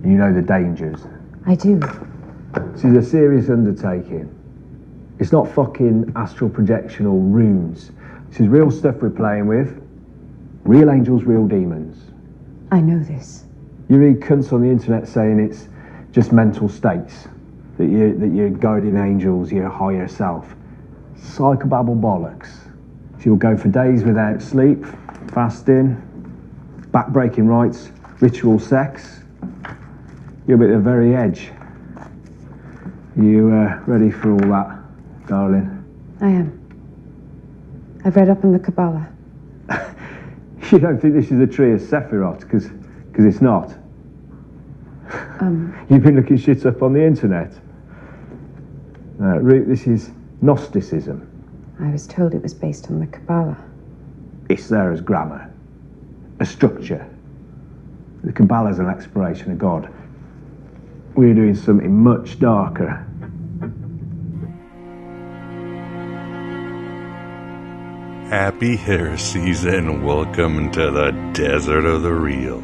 You know the dangers. I do. This is a serious undertaking. It's not fucking astral projection or runes. This is real stuff we're playing with. Real angels, real demons. I know this. You read cunts on the internet saying it's just mental states, that you're guardian angels, your higher self. Psychobabble bollocks. So you'll go for days without sleep, fasting, back-breaking rites, ritual sex. You'll be at the very edge. You ready for all that, darling? I am. I've read up on the Kabbalah. You don't think this is a tree of Sephiroth, because it's not? You've been looking shit up on the internet. This is Gnosticism. I was told it was based on the Kabbalah. It's there as grammar, a structure. The Kabbalah is an exploration of God. We're doing something much darker. Happy heresies and welcome to the desert of the real.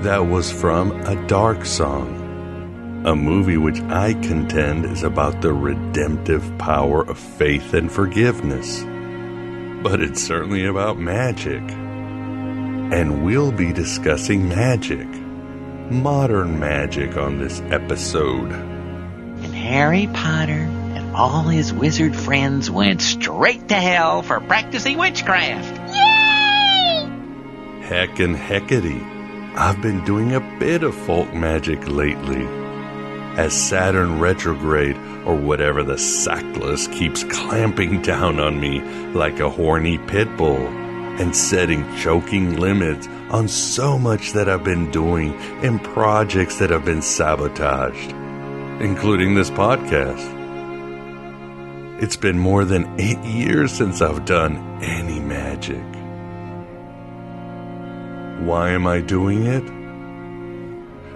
That was from A Dark Song, a movie which I contend is about the redemptive power of faith and forgiveness. But it's certainly about magic. And we'll be discussing magic, modern magic, on this episode. And Harry Potter and all his wizard friends went straight to hell for practicing witchcraft. Yay! Heck and heckety, I've been doing a bit of folk magic lately. As Saturn retrograde, or whatever the sackless, keeps clamping down on me like a horny pit bull, and setting choking limits on so much that I've been doing and projects that have been sabotaged, including this podcast. It's been more than 8 years since I've done any magic. Why am I doing it?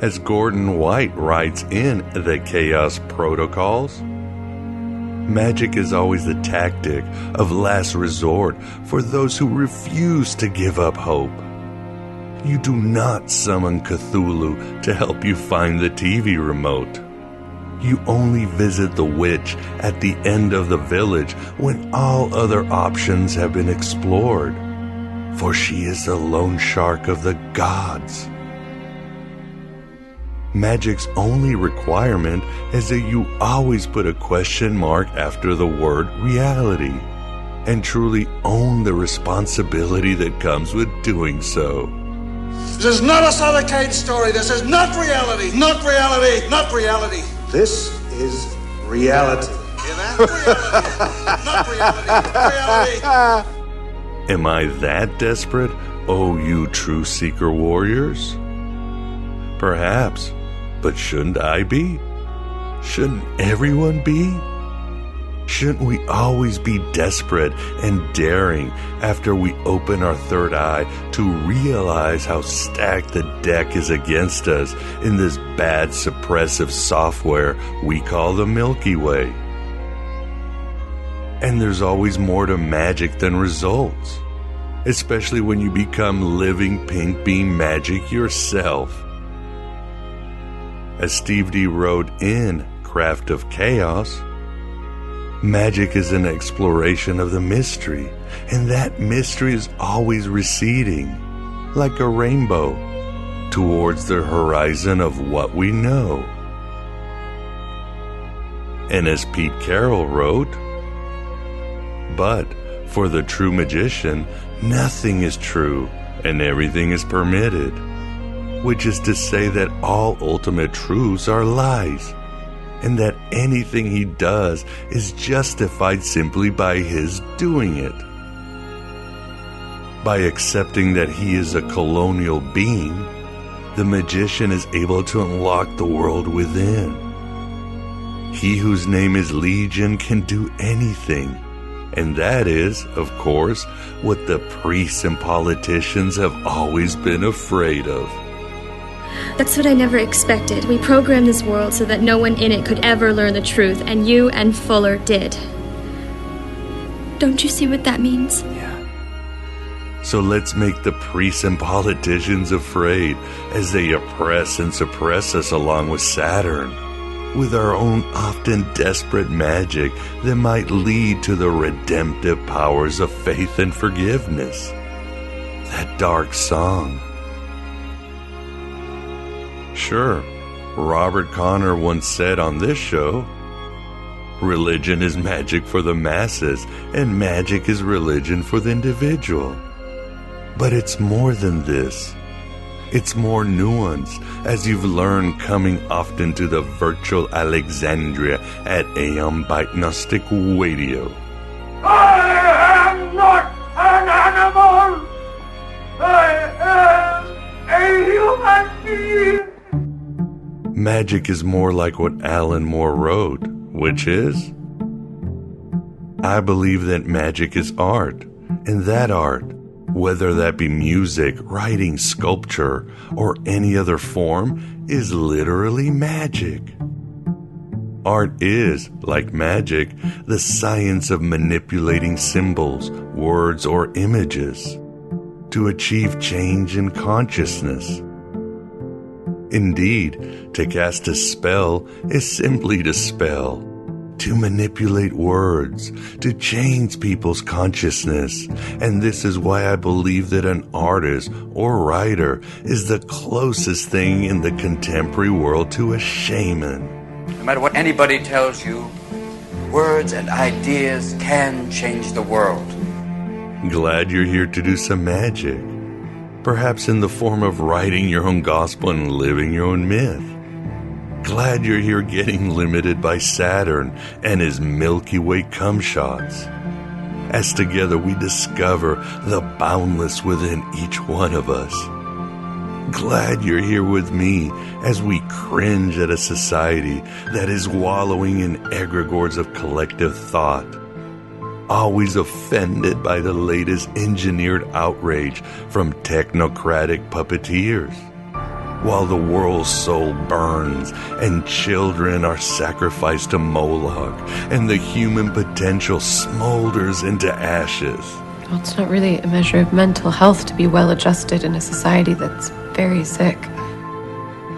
As Gordon White writes in The Chaos Protocols, magic is always the tactic of last resort for those who refuse to give up hope. You do not summon Cthulhu to help you find the TV remote. You only visit the witch at the end of the village when all other options have been explored, for she is the loan shark of the gods. Magic's only requirement is that you always put a question mark after the word reality, and truly own the responsibility that comes with doing so. This is not a Solacade story. This is not reality. Not reality. Not reality. This is reality. Yeah, that's reality. Not reality. Reality. Am I that desperate, oh you true seeker warriors? Perhaps, but shouldn't I be? Shouldn't everyone be? Shouldn't we always be desperate and daring after we open our third eye to realize how stacked the deck is against us in this bad suppressive software we call the Milky Way? And there's always more to magic than results, especially when you become living pink beam magic yourself. As Steve D wrote in Craft of Chaos, magic is an exploration of the mystery, and that mystery is always receding, like a rainbow, towards the horizon of what we know. And as Pete Carroll wrote, but for the true magician, nothing is true and everything is permitted, which is to say that all ultimate truths are lies, and that anything he does is justified simply by his doing it. By accepting that he is a colonial being, the magician is able to unlock the world within. He whose name is Legion can do anything, and that is, of course, what the priests and politicians have always been afraid of. That's what I never expected. We programmed this world so that no one in it could ever learn the truth, and you and Fuller did. Don't you see what that means? Yeah. So let's make the priests and politicians afraid as they oppress and suppress us along with Saturn, with our own often desperate magic that might lead to the redemptive powers of faith and forgiveness. That dark song. Sure, Robert Connor once said on this show, religion is magic for the masses, and magic is religion for the individual. But it's more than this. It's more nuanced, as you've learned coming often to the virtual Alexandria at Aeon by Gnostic Radio. I am not an animal! I am a human being! Magic is more like what Alan Moore wrote, which is, I believe that magic is art, and that art, whether that be music, writing, sculpture, or any other form, is literally magic. Art is, like magic, the science of manipulating symbols, words, or images to achieve change in consciousness. Indeed, to cast a spell is simply to spell, to manipulate words, to change people's consciousness, and this is why I believe that an artist or writer is the closest thing in the contemporary world to a shaman. No matter what anybody tells you, words and ideas can change the world. Glad you're here to do some magic, perhaps in the form of writing your own gospel and living your own myth. Glad you're here getting limited by Saturn and his Milky Way cum shots, as together we discover the boundless within each one of us. Glad you're here with me as we cringe at a society that is wallowing in egregors of collective thought, always offended by the latest engineered outrage from technocratic puppeteers, while the world's soul burns and children are sacrificed to Moloch and the human potential smolders into ashes. Well, it's not really a measure of mental health to be well-adjusted in a society that's very sick.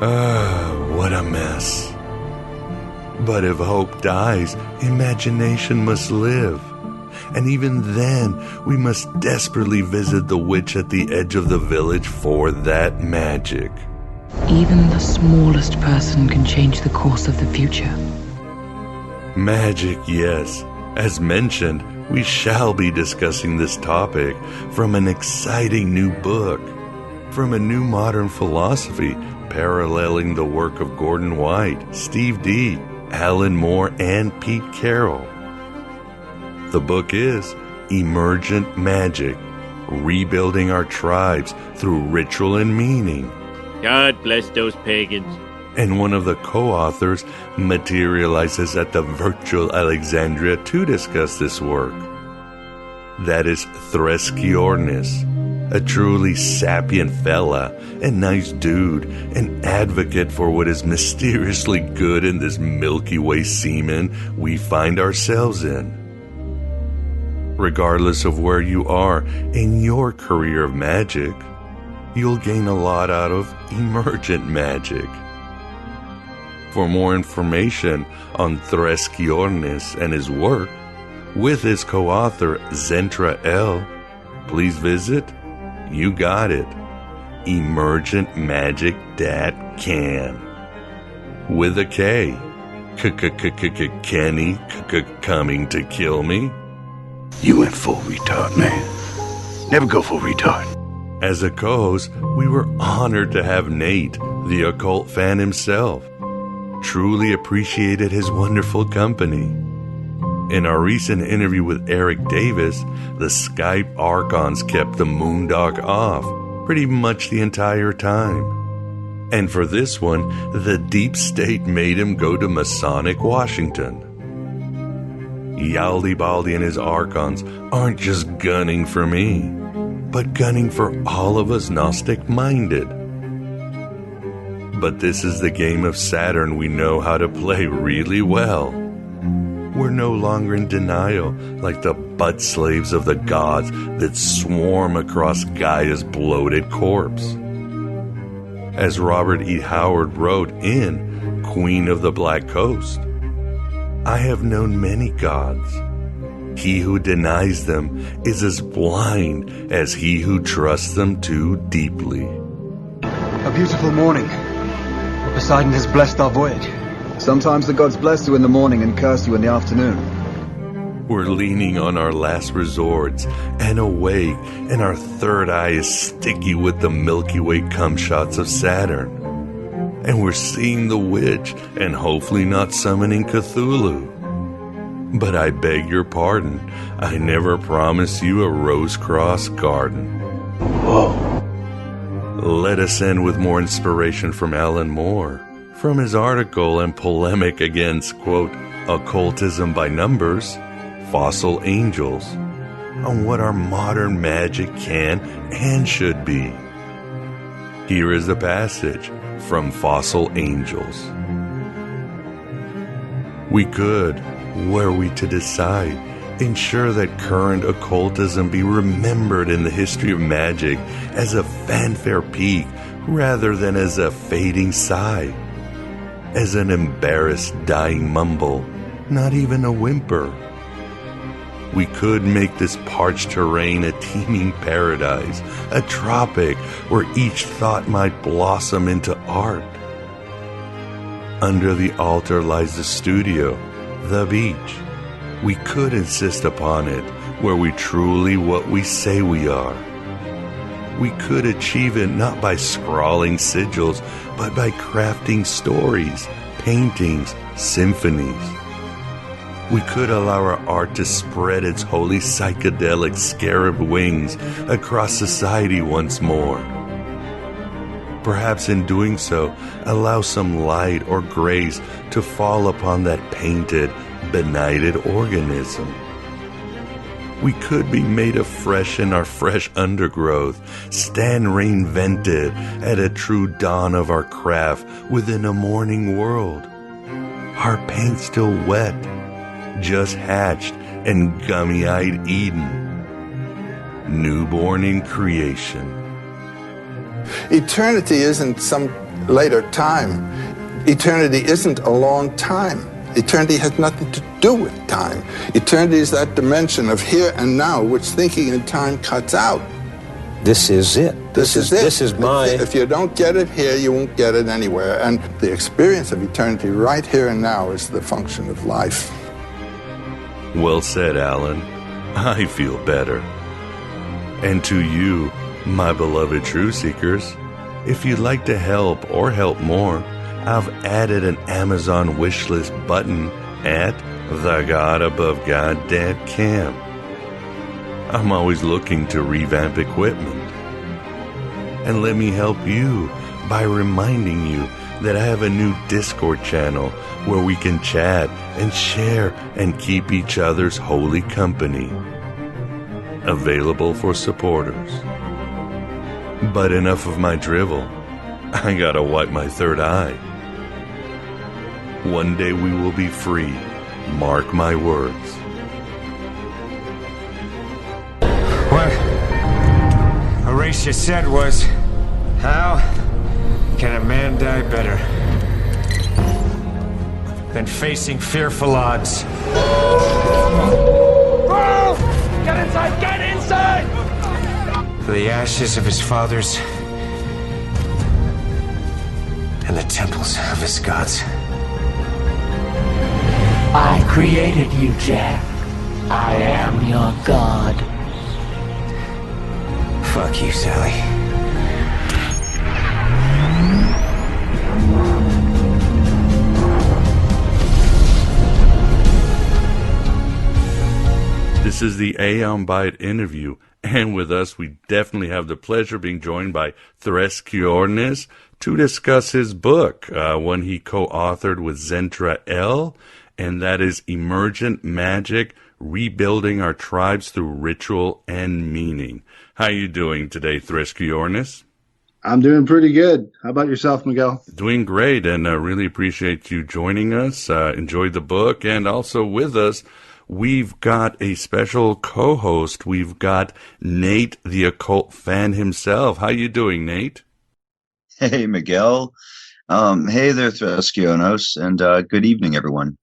What a mess. But if hope dies, imagination must live. And even then, we must desperately visit the witch at the edge of the village for that magic. Even the smallest person can change the course of the future. Magic, yes. As mentioned, we shall be discussing this topic from an exciting new book, from a new modern philosophy paralleling the work of Gordon White, Steve D., Alan Moore, and Pete Carroll. The book is Emergent Magick, Rebuilding Our Tribes Through Ritual and Meaning. God bless those pagans. And one of the co-authors materializes at the virtual Alexandria to discuss this work. That is Threskiornis, a truly sapient fella and nice dude, an advocate for what is mysteriously good in this Milky Way semen we find ourselves in. Regardless of where you are in your career of magic, you'll gain a lot out of Emergent Magick. For more information on Threskiornis and his work, with his co-author Zentra L, please visit, you got it, emergentmagick.can. With a K. Kenny coming to kill me? You went full retard, man. Never go full retard. As a co-host, we were honored to have Nate, the occult fan himself. Truly appreciated his wonderful company. In our recent interview with Eric Davis, the Skype Archons kept the moondog off pretty much the entire time. And for this one, the deep state made him go to Masonic Washington. Yaldi and his Archons aren't just gunning for me, but gunning for all of us Gnostic-minded. But this is the game of Saturn we know how to play really well. We're no longer in denial like the butt slaves of the gods that swarm across Gaia's bloated corpse. As Robert E. Howard wrote in Queen of the Black Coast, I have known many gods. He who denies them is as blind as he who trusts them too deeply. A beautiful morning. Poseidon has blessed our voyage. Sometimes the gods bless you in the morning and curse you in the afternoon. We're leaning on our last resorts and awake, and our third eye is sticky with the Milky Way cum shots of Saturn. And we're seeing the witch and hopefully not summoning Cthulhu. But I beg your pardon, I never promised you a rose-cross garden. Whoa. Let us end with more inspiration from Alan Moore. From his article and polemic against, quote, occultism by numbers, fossil angels, on what our modern magic can and should be. Here is the passage from Fossil Angels. We could, were we to decide, ensure that current occultism be remembered in the history of magic as a fanfare peak rather than as a fading sigh, as an embarrassed dying mumble, not even a whimper. We could make this parched terrain a teeming paradise, a tropic where each thought might blossom into art. Under the altar lies the studio, the beach. We could insist upon it, where we truly what we say we are. We could achieve it not by scrawling sigils, but by crafting stories, paintings, symphonies. We could allow our art to spread its holy psychedelic scarab wings across society once more. Perhaps in doing so, allow some light or grace to fall upon that painted, benighted organism. We could be made afresh in our fresh undergrowth, stand reinvented at a true dawn of our craft within a morning world. Our paint still wet, just hatched and gummy-eyed Eden, newborn in creation. Eternity isn't some later time. Eternity isn't a long time. Eternity has nothing to do with time. Eternity is that dimension of here and now, which thinking in time cuts out. This is it. This is it. This is my... If you don't get it here, you won't get it anywhere. And the experience of eternity right here and now is the function of life. Well said, Alan. I feel better. And to you, my beloved truth seekers, if you'd like to help or help more, I've added an Amazon wishlist button at thegodabovegod.com. I'm always looking to revamp equipment. And let me help you by reminding you that I have a new Discord channel where we can chat and share and keep each other's holy company. Available for supporters. But enough of my drivel. I gotta wipe my third eye. One day we will be free. Mark my words. What Horatio said was, how can a man die better than facing fearful odds? Bro! Get inside! Get inside! For the ashes of his fathers and the temples of his gods. I created you, Jack. I am your god. Fuck you, Sally. This is the Aeon Byte interview, and with us we definitely have the pleasure of being joined by Threskiornis to discuss his book, one he co-authored with Zentra L, and that is Emergent Magick, Rebuilding Our Tribes Through Ritual and Meaning. How are you doing today, Threskiornis? I'm doing pretty good. How about yourself, Miguel? Doing great, and really appreciate you joining us. Enjoyed the book, and also with us, we've got a special co-host. We've got Nate, the occult fan himself. How you doing, Nate? Hey, Miguel. Hey there, Threskiornis, and good evening, everyone.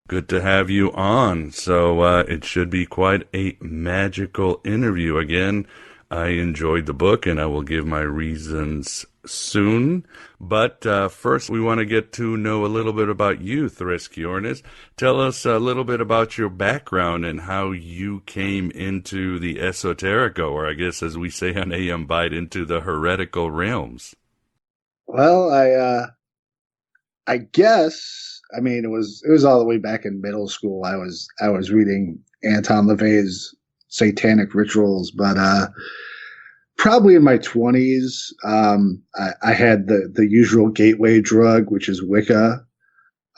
Good to have you on. So it should be quite a magical interview. Again, I enjoyed the book, and I will give my reasons soon. But first, we want to get to know a little bit about you, Threskiornis. Tell us a little bit about your background and how you came into the esoterico, or I guess as we say on AM Byte, into the heretical realms. Well, I guess, I mean, it was all the way back in middle school. I was reading Anton LaVey's Satanic Rituals, but probably in my 20s, I had the usual gateway drug, which is Wicca.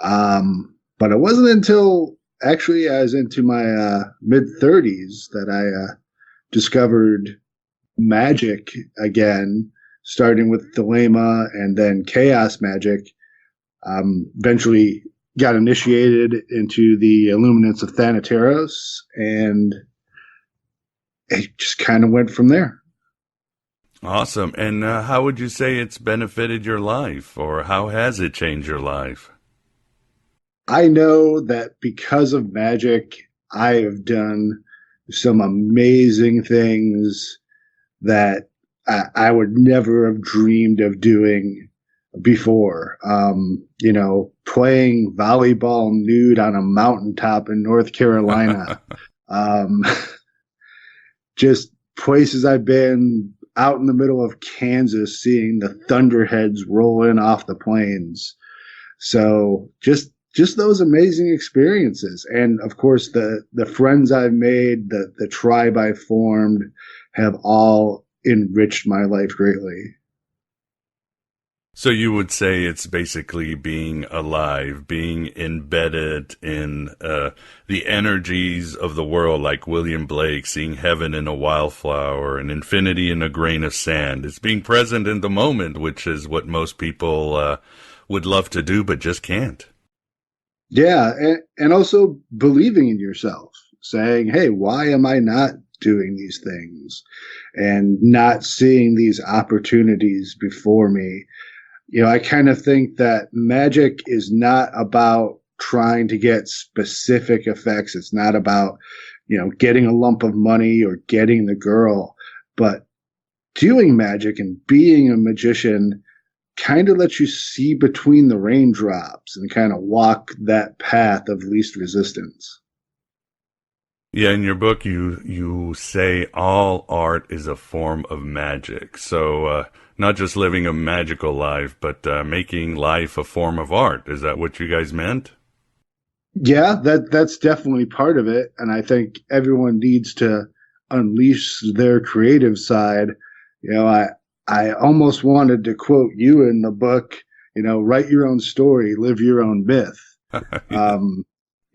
But it wasn't until actually I was into my mid-30s that I discovered magic again, starting with Thelema and then chaos magic. Eventually got initiated into the Illuminance of Thanateros, and it just kind of went from there. Awesome. And how would you say it's benefited your life, or how has it changed your life? I know that because of magic, I have done some amazing things that I would never have dreamed of doing before. Playing volleyball nude on a mountaintop in North Carolina. Just places I've been, out in the middle of Kansas, seeing the thunderheads roll in off the plains. So just those amazing experiences. And of course, the friends I've made, the tribe I've formed have all enriched my life greatly. So you would say it's basically being alive, being embedded in the energies of the world, like William Blake, seeing heaven in a wildflower and infinity in a grain of sand. It's being present in the moment, which is what most people would love to do, but just can't. Yeah, and also believing in yourself, saying, hey, why am I not doing these things? And not seeing these opportunities before me. I kind of think that magic is not about trying to get specific effects. It's not about, getting a lump of money or getting the girl, but doing magic and being a magician kind of lets you see between the raindrops and kind of walk that path of least resistance. Yeah, in your book, you say all art is a form of magic. So not just living a magical life, but making life a form of art. Is that what you guys meant? Yeah, that's definitely part of it. And I think everyone needs to unleash their creative side. I almost wanted to quote you in the book, write your own story, live your own myth.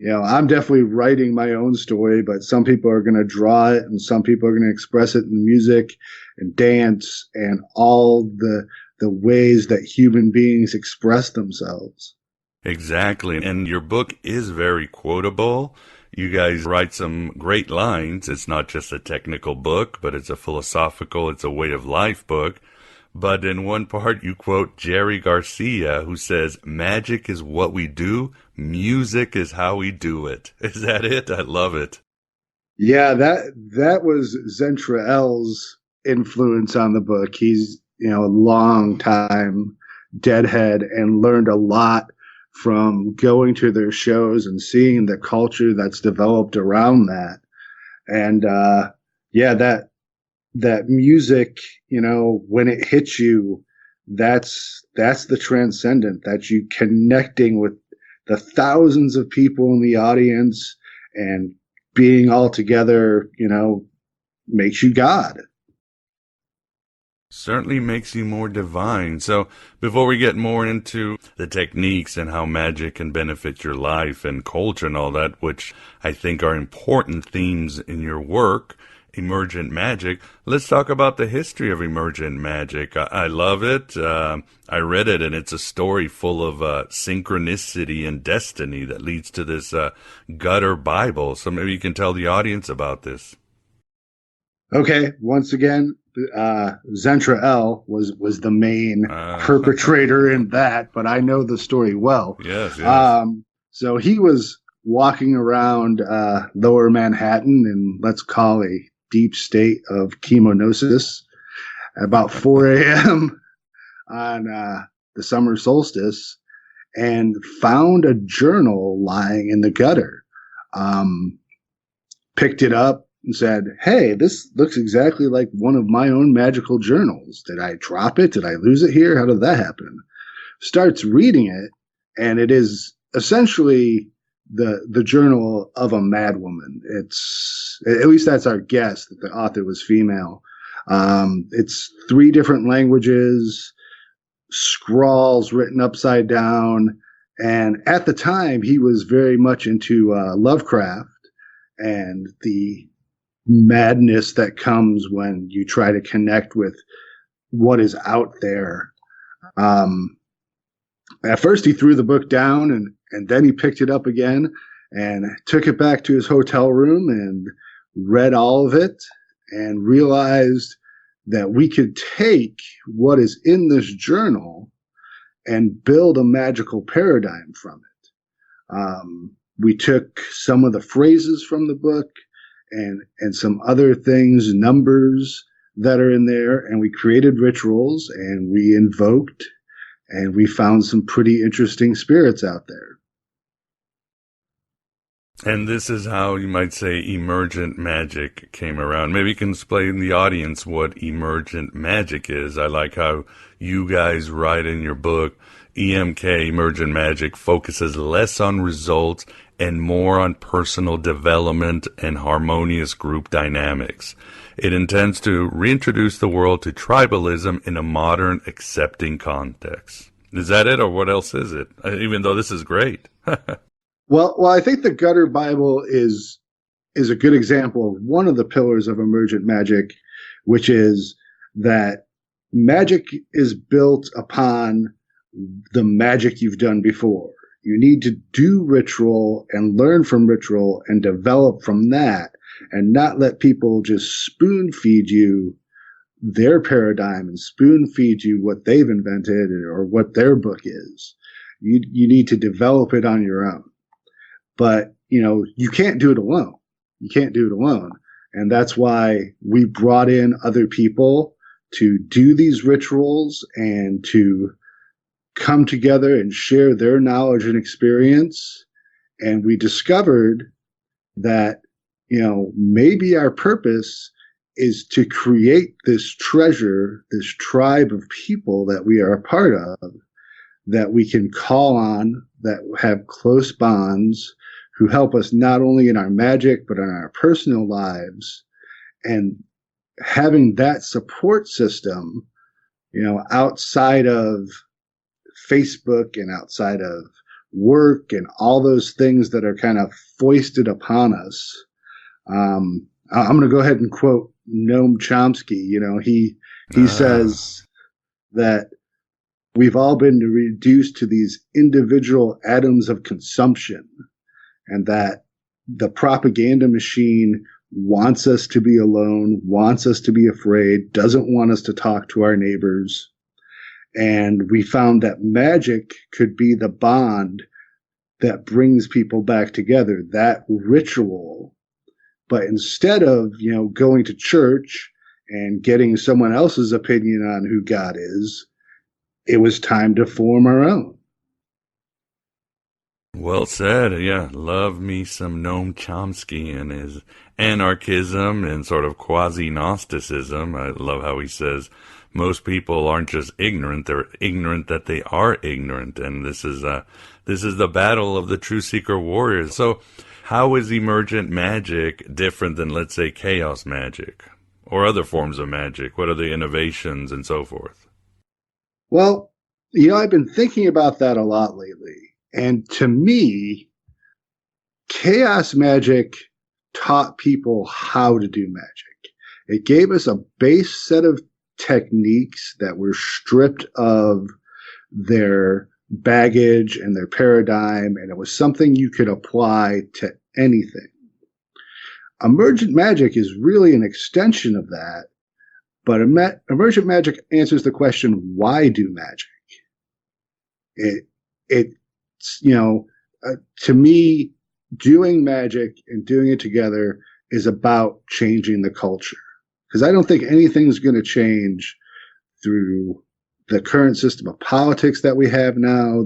Yeah. I'm definitely writing my own story, but some people are going to draw it and some people are going to express it in music and dance and all the ways that human beings express themselves. Exactly. And your book is very quotable. You guys write some great lines. It's not just a technical book, but it's a philosophical, it's a way of life book. But in one part, you quote Jerry Garcia, who says, magic is what we do. Music is how we do it. Is that it? I love it. Yeah, that was Zentrael's influence on the book. He's, a long time Deadhead and learned a lot from going to their shows and seeing the culture that's developed around that. And, that music, when it hits you, that's the transcendent, that you connecting with the thousands of people in the audience and being all together, makes you God. Certainly makes you more divine. So before we get more into the techniques and how magic can benefit your life and culture and all that, which I think are important themes in your work, Emergent Magick. Let's talk about the history of Emergent Magick. I love it. I read it, and it's a story full of synchronicity and destiny that leads to this gutter Bible. So maybe you can tell the audience about this. Okay, once again, Zentra L was the main perpetrator in that, but I know the story well. Yes, yes. So he was walking around lower Manhattan in, let's call, a deep state of chemognosis about 4 a.m. on the summer solstice, and found a journal lying in the gutter. Picked it up and said, "Hey, this looks exactly like one of my own magical journals. Did I drop it? Did I lose it here? How did that happen?" Starts reading it, and it is essentially the journal of a madwoman. It's, at least that's our guess, that the author was female. It's 3 different languages, scrawls written upside down, and at the time he was very much into Lovecraft and the madness that comes when you try to connect with what is out there. At first he threw the book down, and then he picked it up again and took it back to his hotel room and read all of it and realized that we could take what is in this journal and build a magical paradigm from it. We took some of the phrases from the book and some other things, numbers that are in there, and we created rituals, and we invoked, and we found some pretty interesting spirits out there. And this is how you might say Emergent Magick came around. Maybe you can explain to the audience what Emergent Magick is. I like how you guys write in your book, EMK, Emergent Magick, focuses less on results and more on personal development and harmonious group dynamics. It intends to reintroduce the world to tribalism in a modern, accepting context. Is that it, or what else is it? Even though this is great. Well, I think the Gutter Bible is a good example of one of the pillars of Emergent Magick, which is that magic is built upon the magic you've done before. You need to do ritual and learn from ritual and develop from that, and not let people just spoon feed you their paradigm and spoon feed you what they've invented or what their book is. You need to develop it on your own. But, you can't do it alone. You can't do it alone. And that's why we brought in other people to do these rituals and to come together and share their knowledge and experience. And we discovered that, maybe our purpose is to create this treasure, this tribe of people that we are a part of, that we can call on, that have close bonds, who help us not only in our magic, but in our personal lives. And having that support system, outside of Facebook and outside of work and all those things that are kind of foisted upon us. I'm going to go ahead and quote Noam Chomsky. He says that we've all been reduced to these individual atoms of consumption, and that the propaganda machine wants us to be alone, wants us to be afraid, doesn't want us to talk to our neighbors. And we found that magic could be the bond that brings people back together, that ritual. But instead of, going to church and getting someone else's opinion on who God is, it was time to form our own. Well said. Yeah, love me some Noam Chomsky and his anarchism and sort of quasi-Gnosticism. I love how he says most people aren't just ignorant, they're ignorant that they are ignorant. And this is the battle of the true seeker warriors. So how is Emergent Magick different than, let's say, chaos magic or other forms of magic? What are the innovations and so forth? Well, I've been thinking about that a lot lately. And to me, chaos magic taught people how to do magic. It gave us a base set of techniques that were stripped of their baggage and their paradigm, and it was something you could apply to anything. Emergent Magick is really an extension of that, but Emergent Magick answers the question, why do magic? To me, doing magic and doing it together is about changing the culture. Because I don't think anything's going to change through the current system of politics that we have now,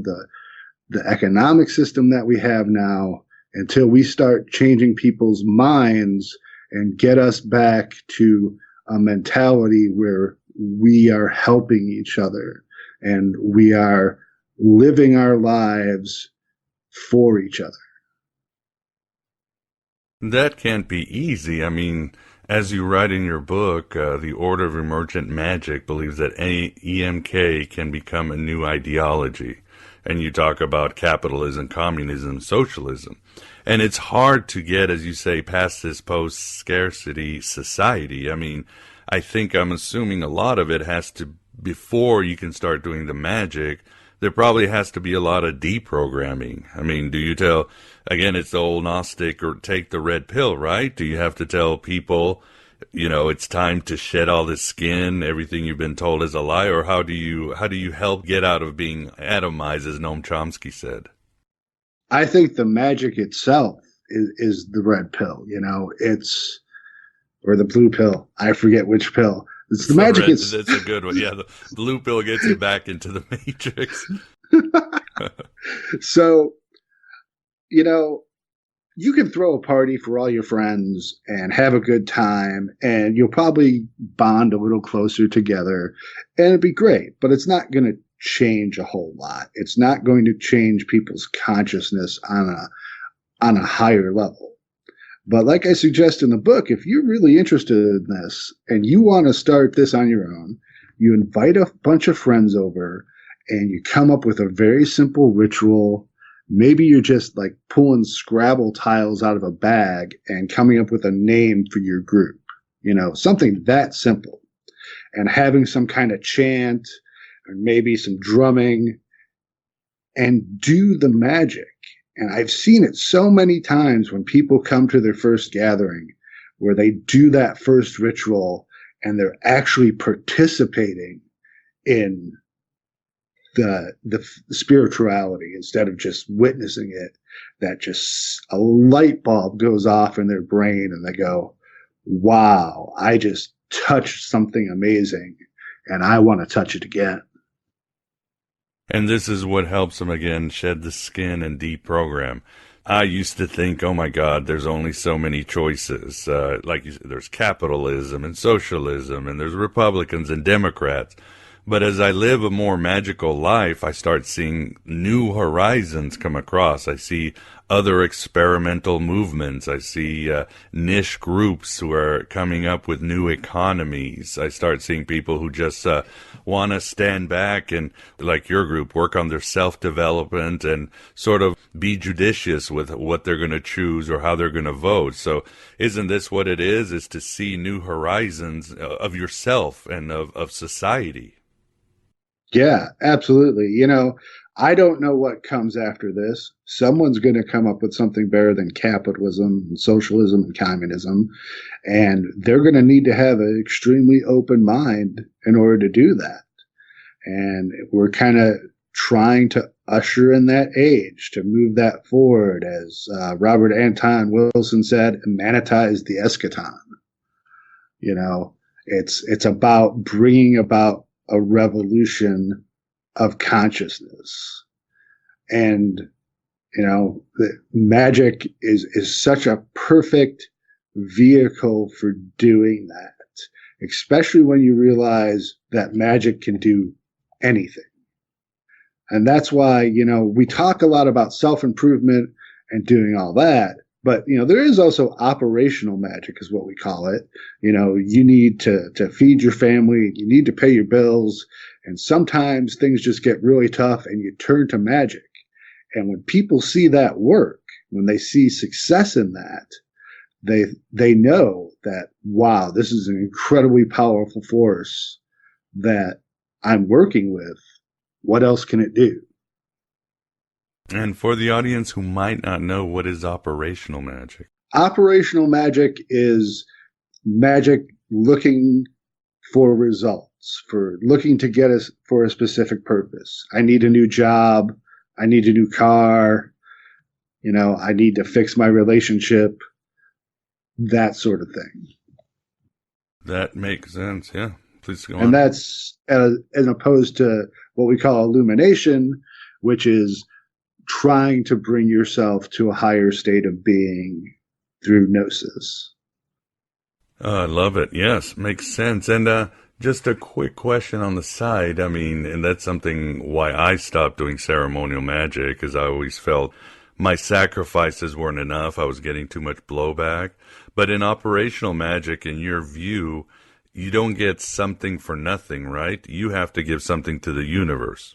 the economic system that we have now, until we start changing people's minds and get us back to a mentality where we are helping each other and we are living our lives for each other. That can't be easy. I mean, as you write in your book, the Order of Emergent Magick believes that any EMK can become a new ideology. And you talk about capitalism, communism, socialism. And it's hard to get, as you say, past this post-scarcity society. I mean, I'm assuming a lot of it has to, before you can start doing the magic, there probably has to be a lot of deprogramming. I mean, do you tell, again, it's the old Gnostic, or take the red pill, right? Do you have to tell people, it's time to shed all this skin, everything you've been told is a lie? Or how do you help get out of being atomized, as Noam Chomsky said? I think the magic itself is the red pill, or the blue pill. I forget which pill. It's the magic. That's a good one. Yeah, the blue pill gets you back into the matrix. So, you can throw a party for all your friends and have a good time, and you'll probably bond a little closer together, and it'd be great, but it's not going to change a whole lot. It's not going to change people's consciousness on a higher level. But like I suggest in the book, if you're really interested in this and you want to start this on your own, you invite a bunch of friends over and you come up with a very simple ritual. Maybe you're just like pulling Scrabble tiles out of a bag and coming up with a name for your group, something that simple, and having some kind of chant or maybe some drumming, and do the magic. And I've seen it so many times when people come to their first gathering where they do that first ritual and they're actually participating in the spirituality instead of just witnessing it, that just a light bulb goes off in their brain and they go, wow, I just touched something amazing and I want to touch it again. And this is what helps them, again, shed the skin and deprogram. I used to think, oh my God, there's only so many choices. Like you said, there's capitalism and socialism, and there's Republicans and Democrats. But as I live a more magical life, I start seeing new horizons come across. I see other experimental movements. I see niche groups who are coming up with new economies. I start seeing people who just want to stand back and, like your group, work on their self-development and sort of be judicious with what they're going to choose or how they're going to vote. So isn't this what it is to see new horizons of yourself and of society? Yeah, absolutely. I don't know what comes after this. Someone's going to come up with something better than capitalism and socialism and communism. And they're going to need to have an extremely open mind in order to do that. And we're kind of trying to usher in that age, to move that forward. As Robert Anton Wilson said, humanitize the eschaton. It's about bringing about a revolution of consciousness. And, the magic is such a perfect vehicle for doing that, especially when you realize that magic can do anything. And that's why, we talk a lot about self-improvement and doing all that. But, there is also operational magic is what we call it. You need to feed your family, you need to pay your bills, and sometimes things just get really tough and you turn to magic. And when people see that work, when they see success in that, they know that, wow, this is an incredibly powerful force that I'm working with. What else can it do? And for the audience who might not know, what is operational magic? Operational magic is magic looking for results, for looking to get us for a specific purpose. I need a new job. I need a new car. I need to fix my relationship. That sort of thing. That makes sense. Yeah. Please go on. And that's as opposed to what we call illumination, which is trying to bring yourself to a higher state of being through Gnosis. I love it. Yes, makes sense. And just a quick question on the side. I mean, and that's something why I stopped doing ceremonial magic, because I always felt my sacrifices weren't enough. I was getting too much blowback. But in operational magic, in your view, you don't get something for nothing, right? You have to give something to the universe.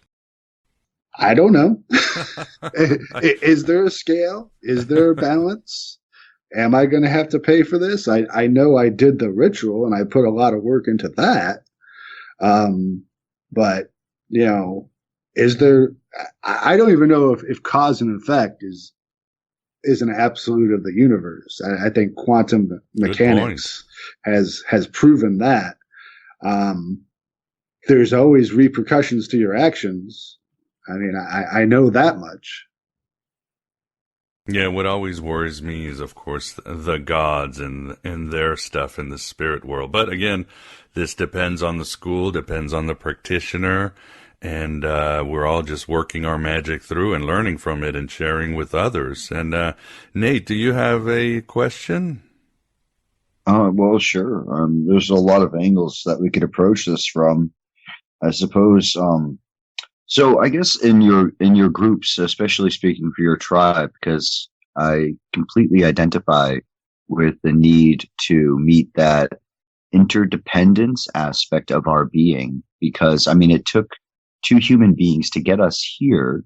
I don't know. Is there a scale? Is there a balance? Am I going to have to pay for this? I know I did the ritual and I put a lot of work into that. But, is there, I don't even know if cause and effect is an absolute of the universe. I think quantum mechanics has proven that. There's always repercussions to your actions. I mean, I know that much. Yeah, what always worries me is, of course, the gods and their stuff in the spirit world. But again, this depends on the school, depends on the practitioner, and we're all just working our magic through and learning from it and sharing with others. And Nate, do you have a question? Well, sure. There's a lot of angles that we could approach this from, I suppose. So I guess in your groups, especially speaking for your tribe, because I completely identify with the need to meet that interdependence aspect of our being, because I mean, it took two human beings to get us here.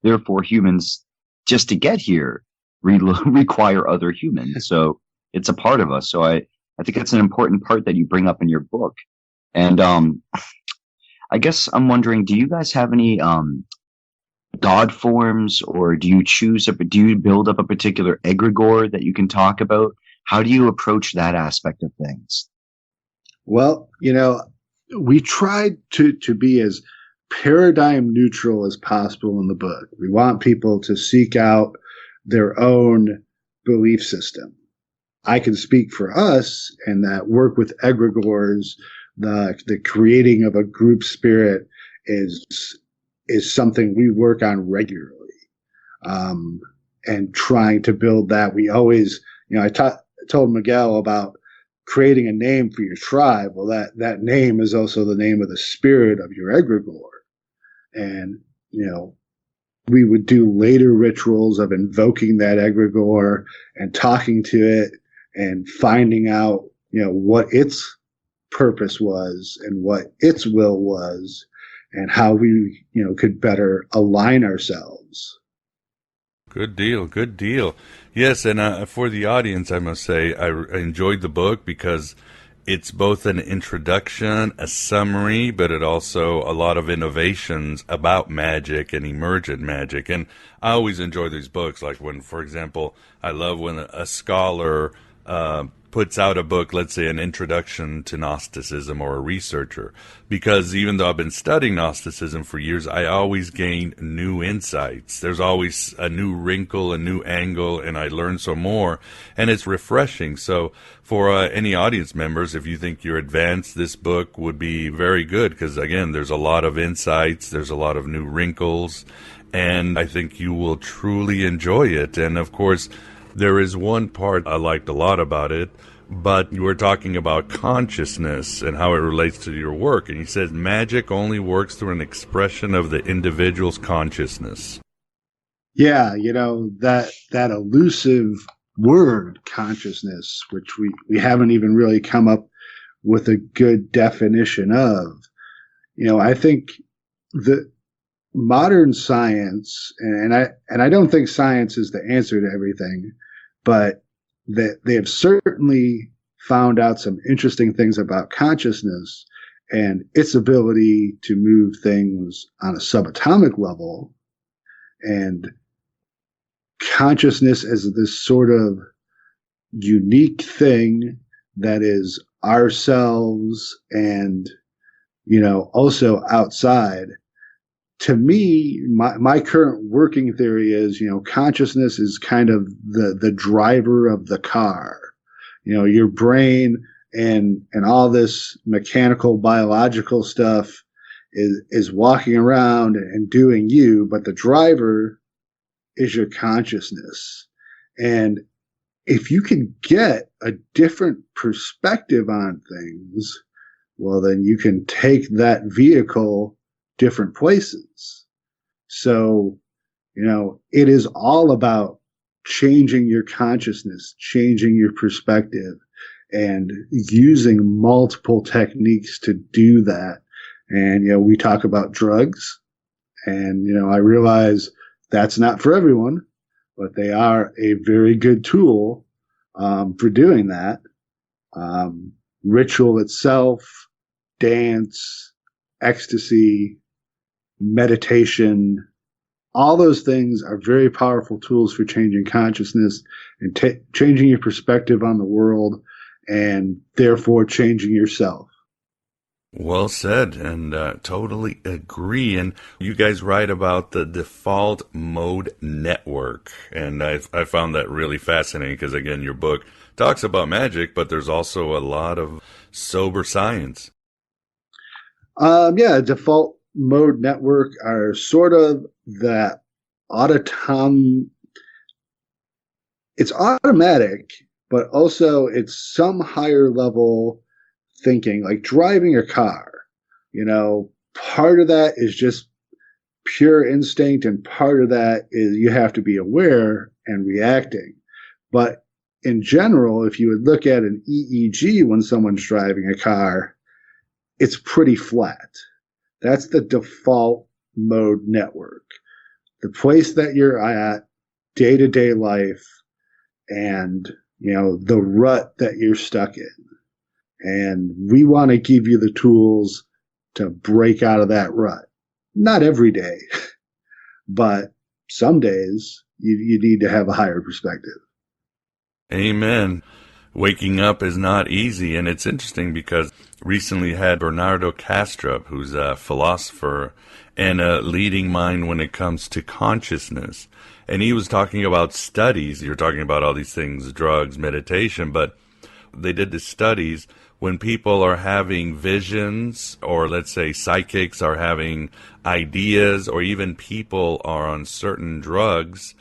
Therefore, humans just to get here require other humans. So it's a part of us. So I think that's an important part that you bring up in your book. And I guess I'm wondering, do you guys have any god forms, or do you build up a particular egregor that you can talk about? How do you approach that aspect of things? Well, we tried to be as paradigm neutral as possible in the book. We want people to seek out their own belief system. I can speak for us and that work with egregors. The creating of a group spirit is something we work on regularly, and trying to build that. We always, I told Miguel about creating a name for your tribe. Well, that name is also the name of the spirit of your egregor, and we would do later rituals of invoking that egregor and talking to it and finding out what its purpose was and what its will was and how we could better align ourselves. Good deal. Yes, and for the audience, I must say I enjoyed the book because it's both an introduction, a summary, but it also a lot of innovations about magic and emergent magic. And I always enjoy these books, like when, for example, I love when a scholar puts out a book, let's say an introduction to Gnosticism, or a researcher, because even though I've been studying Gnosticism for years, I always gain new insights. There's always a new wrinkle, a new angle, and I learn some more, and it's refreshing. So for any audience members, if you think you're advanced, this book would be very good, because again, there's a lot of insights, there's a lot of new wrinkles, and I think you will truly enjoy it. And of course, there is one part I liked a lot about it, but you were talking about consciousness and how it relates to your work. And you said magic only works through an expression of the individual's consciousness. Yeah, that elusive word, consciousness, which we haven't even really come up with a good definition of. I think the modern science, and I don't think science is the answer to everything, but that they have certainly found out some interesting things about consciousness and its ability to move things on a subatomic level, and consciousness as this sort of unique thing that is ourselves and, also outside. To me, my current working theory is, consciousness is kind of the driver of the car. Your brain and all this mechanical, biological stuff is walking around and doing you, but the driver is your consciousness. And if you can get a different perspective on things, well, then you can take that vehicle different places. So, it is all about changing your consciousness, changing your perspective, and using multiple techniques to do that. And, we talk about drugs, and, I realize that's not for everyone, but they are a very good tool for doing that. Ritual itself, dance, ecstasy, meditation, all those things are very powerful tools for changing consciousness and changing your perspective on the world, and therefore changing yourself. Well said, and totally agree. And you guys write about the default mode network, and I found that really fascinating because, again, your book talks about magic, but there's also a lot of sober science. Default mode network are sort of that it's automatic, but also it's some higher level thinking, like driving a car. Part of that is just pure instinct, and part of that is you have to be aware and reacting. But in general, if you would look at an EEG when someone's driving a car, it's pretty flat. That's the default mode network. The place that you're at, day-to-day life, and, the rut that you're stuck in. And we want to give you the tools to break out of that rut. Not every day, but some days you need to have a higher perspective. Amen. Waking up is not easy, and it's interesting because recently had Bernardo Kastrup, who's a philosopher and a leading mind when it comes to consciousness. And he was talking about studies. You're talking about all these things, drugs, meditation, but they did the studies when people are having visions, or let's say psychics are having ideas, or even people are on certain drugs.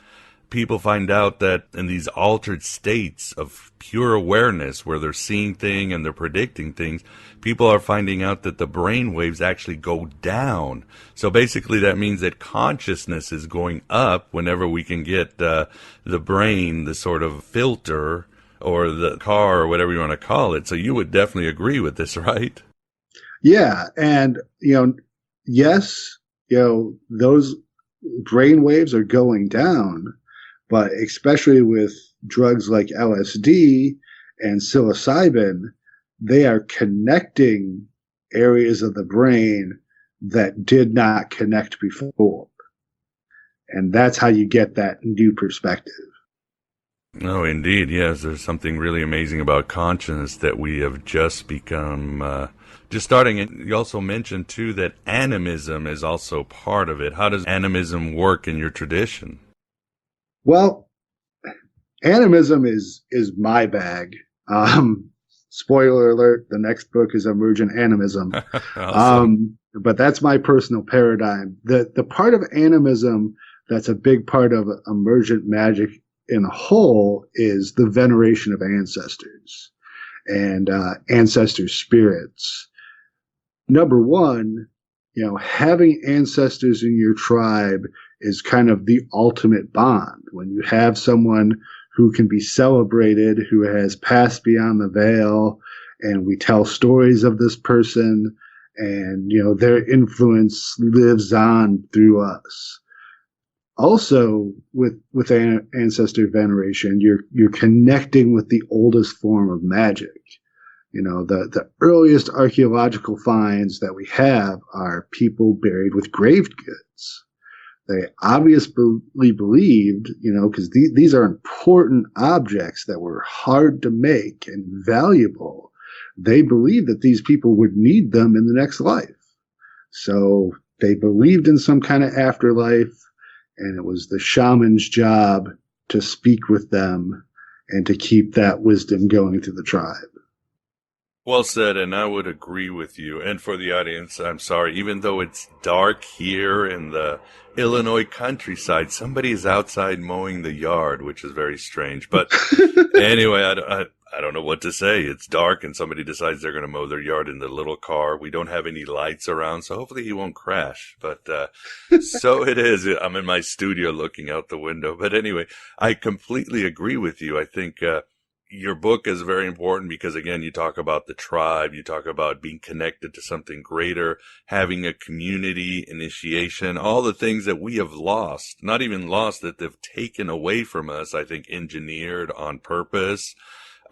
People find out that in these altered states of pure awareness where they're seeing things and they're predicting things, people are finding out that the brain waves actually go down. So basically that means that consciousness is going up whenever we can get the brain, the sort of filter or the car or whatever you want to call it. So you would definitely agree with this, right? Yeah. And, yes, those brain waves are going down. But especially with drugs like LSD and psilocybin, they are connecting areas of the brain that did not connect before. And that's how you get that new perspective. Oh, indeed. Yes, there's something really amazing about consciousness that we have just become just starting. And you also mentioned, too, that animism is also part of it. How does animism work in your tradition? Well, animism is my bag. Spoiler alert, the next book is Emergent Animism. Awesome. But that's my personal paradigm. The part of animism that's a big part of Emergent Magick in a whole is the veneration of ancestors and ancestor spirits. Number one, having ancestors in your tribe is kind of the ultimate bond. When you have someone who can be celebrated, who has passed beyond the veil, and we tell stories of this person, and their influence lives on through us. also with ancestor veneration, you're connecting with the oldest form of magic. You know, the earliest archaeological finds that we have are people buried with grave goods. They obviously believed, you know, because these are important objects that were hard to make and valuable. They believed that these people would need them in the next life. So they believed in some kind of afterlife, and it was the shaman's job to speak with them and to keep that wisdom going through the tribe. Well said, and I would agree with you. And for the audience, I'm sorry, even though it's dark here in the Illinois countryside, somebody is outside mowing the yard, which is very strange. But anyway, I don't know what to say. It's dark, and somebody decides they're going to mow their yard in the little car. We don't have any lights around, so hopefully he won't crash. But so it is. I'm in my studio looking out the window. But anyway, I completely agree with you. I think your book is very important because, again, you talk about the tribe, you talk about being connected to something greater, having a community, initiation, all the things that we have lost, not even lost, that they've taken away from us, I think engineered on purpose.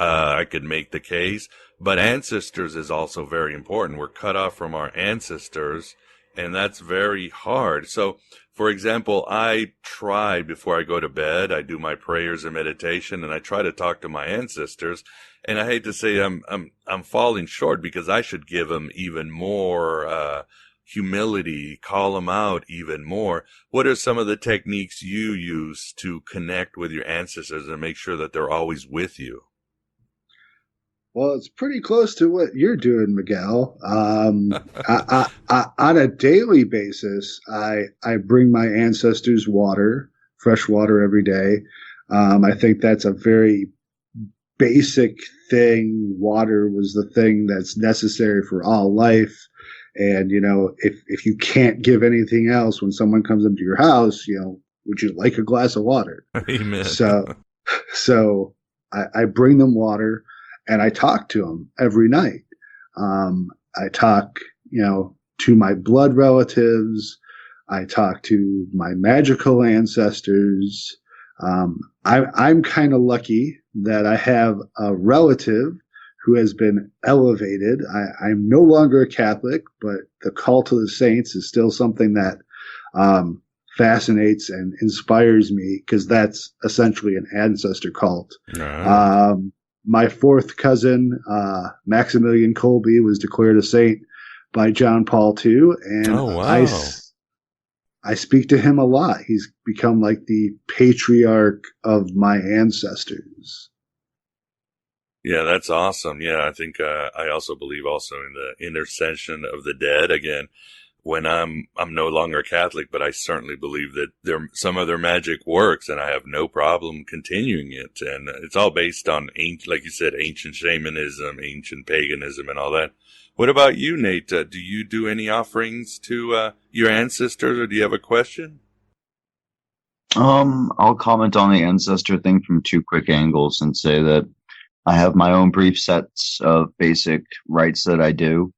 I could make the case, but ancestors is also very important. We're cut off from our ancestors, and that's very hard. So, for example, I try before I go to bed, I do my prayers and meditation, and I try to talk to my ancestors. And I hate to say I'm falling short because I should give them even more humility, call them out even more. What are some of the techniques you use to connect with your ancestors and make sure that they're always with you? Well, it's pretty close to what you're doing, Miguel. On a daily basis, I bring my ancestors water, fresh water every day. I think that's a very basic thing. Water was the thing that's necessary for all life. And, you know, if you can't give anything else when someone comes into your house, you know, would you like a glass of water? Amen. So I bring them water. And I talk to them every night. I talk, you know, to my blood relatives. I talk to my magical ancestors. I'm kind of lucky that I have a relative who has been elevated. I'm no longer a Catholic, but the cult of the saints is still something that fascinates and inspires me because that's essentially an ancestor cult. Right. My fourth cousin, Maximilian Kolbe, was declared a saint by John Paul II, and oh, wow. I speak to him a lot. He's become like the patriarch of my ancestors. Yeah, that's awesome. Yeah, I think I also believe also in the intercession of the dead. Again, when I'm no longer Catholic, but I certainly believe that some of their magic works, and I have no problem continuing it. And it's all based on, like you said, ancient shamanism, ancient paganism, and all that. What about you, Nate? Do you do any offerings to your ancestors, or do you have a question? I'll comment on the ancestor thing from two quick angles and say that I have my own brief sets of basic rites that I do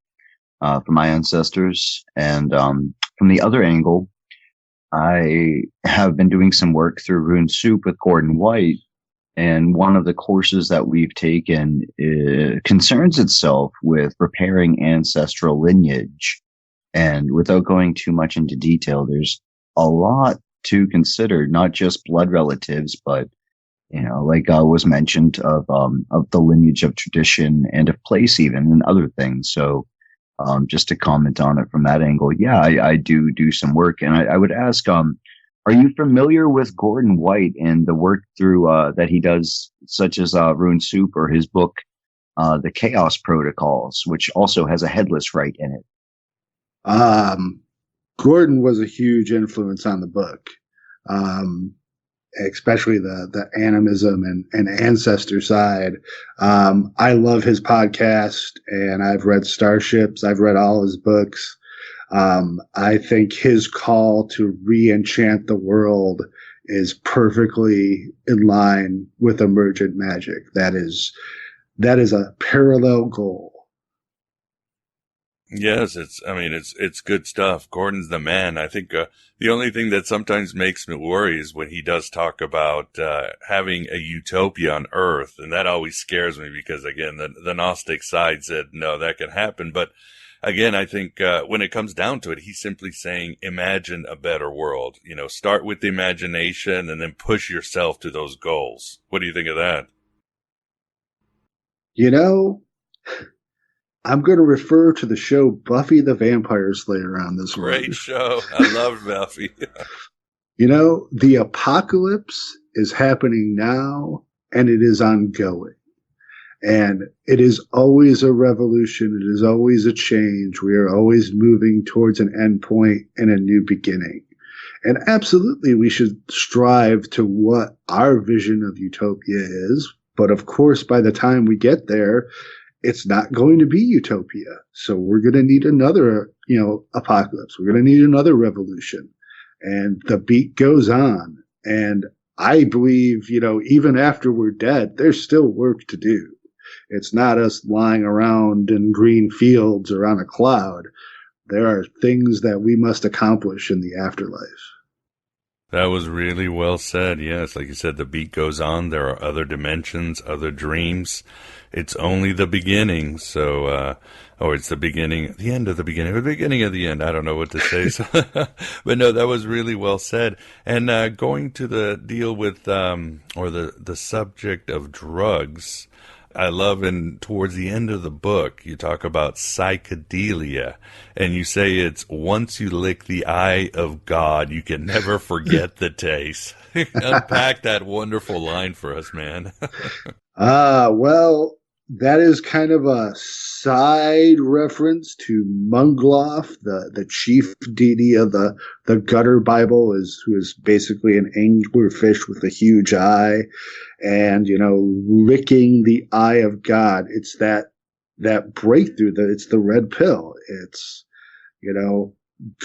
for my ancestors. And from the other angle, I have been doing some work through Rune Soup with Gordon White. And one of the courses that we've taken concerns itself with repairing ancestral lineage. And without going too much into detail, there's a lot to consider, not just blood relatives, but, you know, like was mentioned of the lineage of tradition and of place even, and other things. So just to comment on it from that angle, yeah, I do some work. And I would ask, are you familiar with Gordon White and the work through that he does, such as Rune Soup or his book, The Chaos Protocols, which also has a headless rite in it? Gordon was a huge influence on the book, especially the animism and ancestor side. I love his podcast, and I've read Starships. I've read all his books. I think his call to re-enchant the world is perfectly in line with Emergent Magick. That is a parallel goal. Yes, it's good stuff. Gordon's the man. I think the only thing that sometimes makes me worry is when he does talk about having a utopia on Earth, and that always scares me because, again, the Gnostic side said no, that can happen. But again, I think when it comes down to it, he's simply saying imagine a better world. Start with the imagination and then push yourself to those goals. What do you think of that? I'm going to refer to the show Buffy the Vampire Slayer on this one. Great show. I love Buffy. The apocalypse is happening now, and it is ongoing. And it is always a revolution. It is always a change. We are always moving towards an end point and a new beginning. And absolutely, we should strive to what our vision of utopia is. But of course, by the time we get there, it's not going to be utopia. So we're going to need another, apocalypse. We're going to need another revolution. And the beat goes on. And I believe, even after we're dead, there's still work to do. It's not us lying around in green fields or on a cloud. There are things that we must accomplish in the afterlife. That was really well said. Yes, like you said, the beat goes on. There are other dimensions, other dreams. It's only the beginning. So, or it's the beginning, the end of the beginning, or the beginning of the end. I don't know what to say. So, but no, that was really well said. And going to the deal with, or the subject of drugs, I love, and towards the end of the book, you talk about psychedelia, and you say it's once you lick the eye of God, you can never forget the taste. Unpack that wonderful line for us, man. Well, that is kind of a side reference to Mungloth, the chief deity of the Gutter Bible, who is basically an anglerfish with a huge eye. And, licking the eye of God, it's that breakthrough, it's the red pill. It's,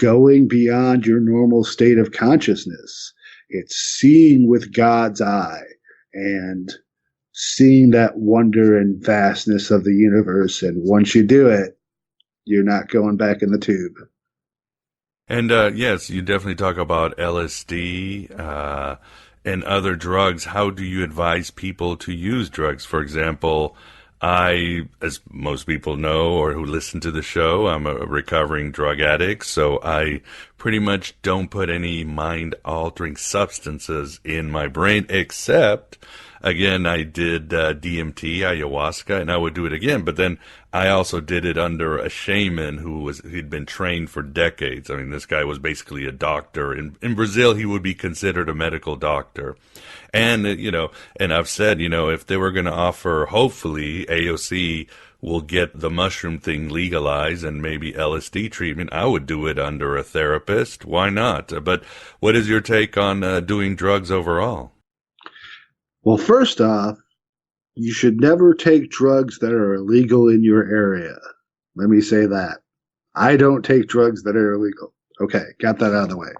going beyond your normal state of consciousness. It's seeing with God's eye and seeing that wonder and vastness of the universe. And once you do it, you're not going back in the tube. And yes, you definitely talk about LSD and other drugs. How do you advise people to use drugs? For example, I, as most people know or who listen to the show, I'm a recovering drug addict, so I pretty much don't put any mind-altering substances in my brain, except, again, I did DMT, ayahuasca, and I would do it again, but then I also did it under a shaman he'd been trained for decades. I mean, this guy was basically a doctor. In Brazil, he would be considered a medical doctor. And, and I've said, if they were going to offer, hopefully, AOC will get the mushroom thing legalized and maybe LSD treatment, I would do it under a therapist. Why not? But what is your take on doing drugs overall? Well, first off, you should never take drugs that are illegal in your area. Let me say that. I don't take drugs that are illegal. Okay, got that out of the way.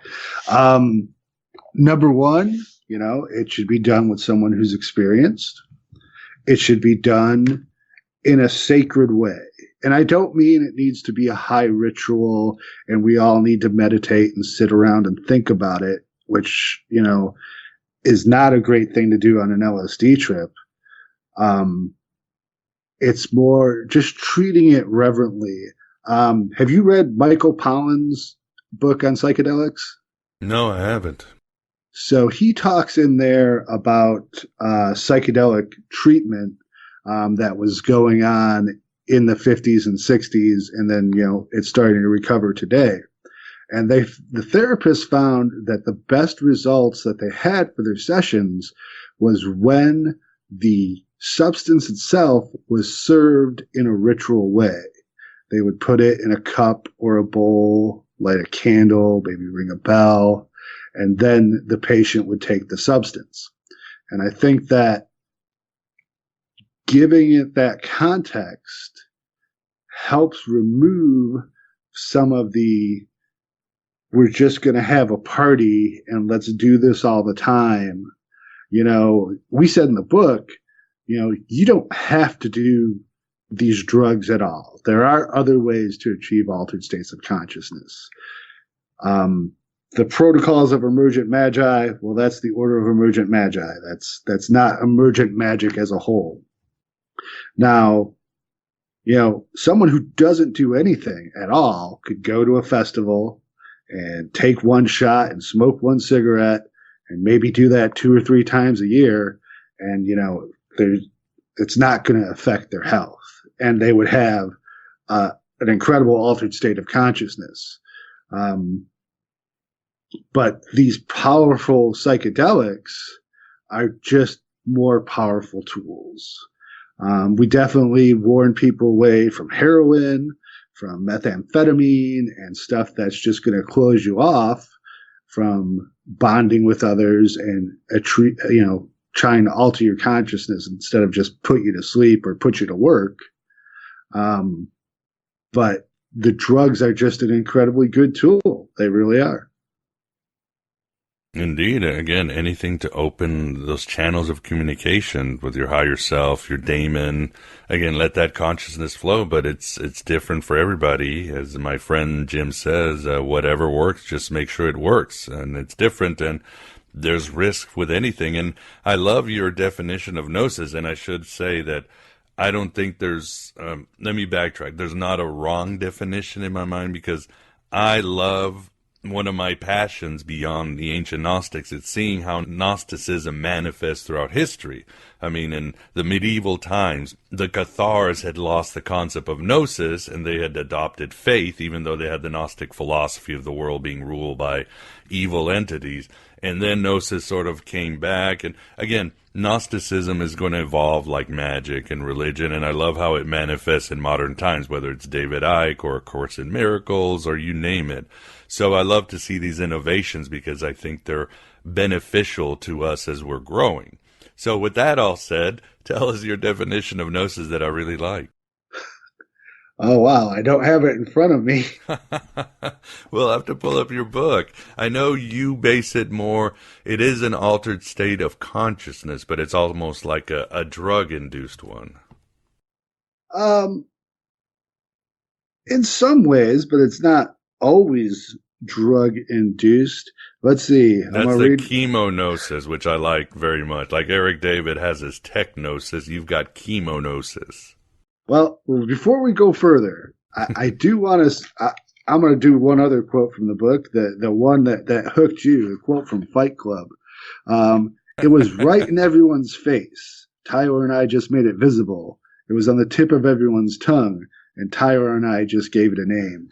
Number one, it should be done with someone who's experienced. It should be done in a sacred way. And I don't mean it needs to be a high ritual and we all need to meditate and sit around and think about it, which, is not a great thing to do on an LSD trip. It's more just treating it reverently. Have you read Michael Pollan's book on psychedelics? No, I haven't. So he talks in there about psychedelic treatment that was going on in the 50s and 60s, and then, it's starting to recover today. And the therapists found that the best results that they had for their sessions was when the substance itself was served in a ritual way. They would put it in a cup or a bowl, light a candle, maybe ring a bell, and then the patient would take the substance. And I think that giving it that context helps remove some of the we're just going to have a party and let's do this all the time. We said in the book, you don't have to do these drugs at all. There are other ways to achieve altered states of consciousness. The protocols of Emergent Magi, well, that's the Order of Emergent Magi. That's not Emergent Magick as a whole. Now, someone who doesn't do anything at all could go to a festival and take one shot and smoke one cigarette and maybe do that 2 or 3 times a year. And, it's not going to affect their health. And they would have an incredible altered state of consciousness. But these powerful psychedelics are just more powerful tools. We definitely warn people away from heroin, from methamphetamine, and stuff that's just going to close you off from bonding with others and trying to alter your consciousness instead of just put you to sleep or put you to work. But the drugs are just an incredibly good tool. They really are. Indeed. Again, anything to open those channels of communication with your higher self, your daemon. Again, let that consciousness flow, but it's different for everybody. As my friend Jim says, whatever works, just make sure it works. And it's different, and there's risk with anything. And I love your definition of Gnosis, and I should say that I don't think there's, let me backtrack. There's not a wrong definition in my mind, because I love, one of my passions beyond the ancient Gnostics, it's seeing how Gnosticism manifests throughout history. I mean, in the medieval times, the Cathars had lost the concept of Gnosis, and they had adopted faith, even though they had the Gnostic philosophy of the world being ruled by evil entities. And then Gnosis sort of came back. And again, Gnosticism is going to evolve like magic and religion, and I love how it manifests in modern times, whether it's David Icke or A Course in Miracles or you name it. So I love to see these innovations because I think they're beneficial to us as we're growing. So with that all said, tell us your definition of Gnosis that I really like. Oh, wow. I don't have it in front of me. We'll have to pull up your book. I know you base it more, it is an altered state of consciousness, but it's almost like a drug-induced one. In some ways, but it's not always drug-induced. Let's see. That's the chemognosis, which I like very much. Like Eric David has his techgnosis, you've got chemognosis. Well, before we go further, I do want to. I'm going to do one other quote from the book, the one that hooked you, the quote from Fight Club. It was right in everyone's face. Tyler and I just made it visible. It was on the tip of everyone's tongue, and Tyler and I just gave it a name.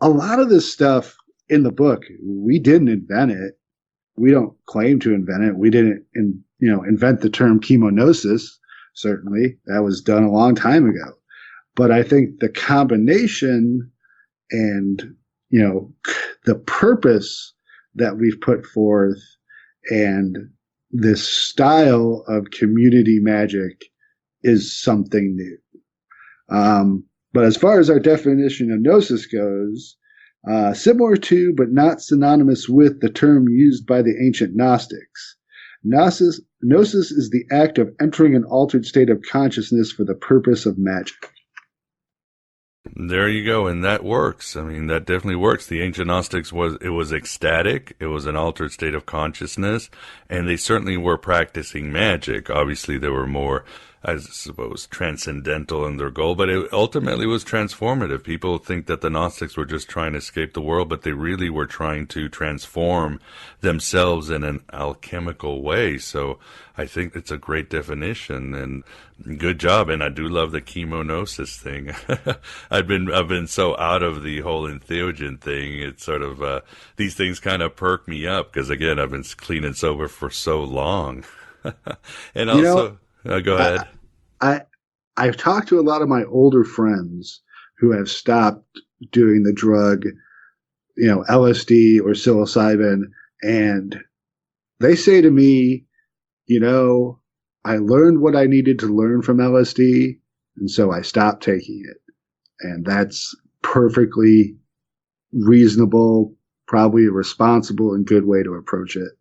A lot of this stuff in the book, we didn't invent it. We don't claim to invent it. We didn't, invent the term chemognosis. Certainly, that was done a long time ago. But I think the combination and, the purpose that we've put forth and this style of community magic is something new. But as far as our definition of Gnosis goes, similar to but not synonymous with the term used by the ancient Gnostics, Gnosis is the act of entering an altered state of consciousness for the purpose of magic. There you go, and that works. I mean, that definitely works. The ancient Gnostics was ecstatic, it was an altered state of consciousness, and they certainly were practicing magic. Obviously, they were more, I suppose, transcendental in their goal, but it ultimately was transformative. People think that the Gnostics were just trying to escape the world, but they really were trying to transform themselves in an alchemical way. So I think it's a great definition, and good job. And I do love the chemognosis thing. I've been so out of the whole entheogen thing. It's sort of these things kind of perk me up because, again, I've been clean and sober for so long. And also, go ahead. I've talked to a lot of my older friends who have stopped doing the drug, LSD or psilocybin, and they say to me, I learned what I needed to learn from LSD, and so I stopped taking it. And that's perfectly reasonable, probably a responsible and good way to approach it.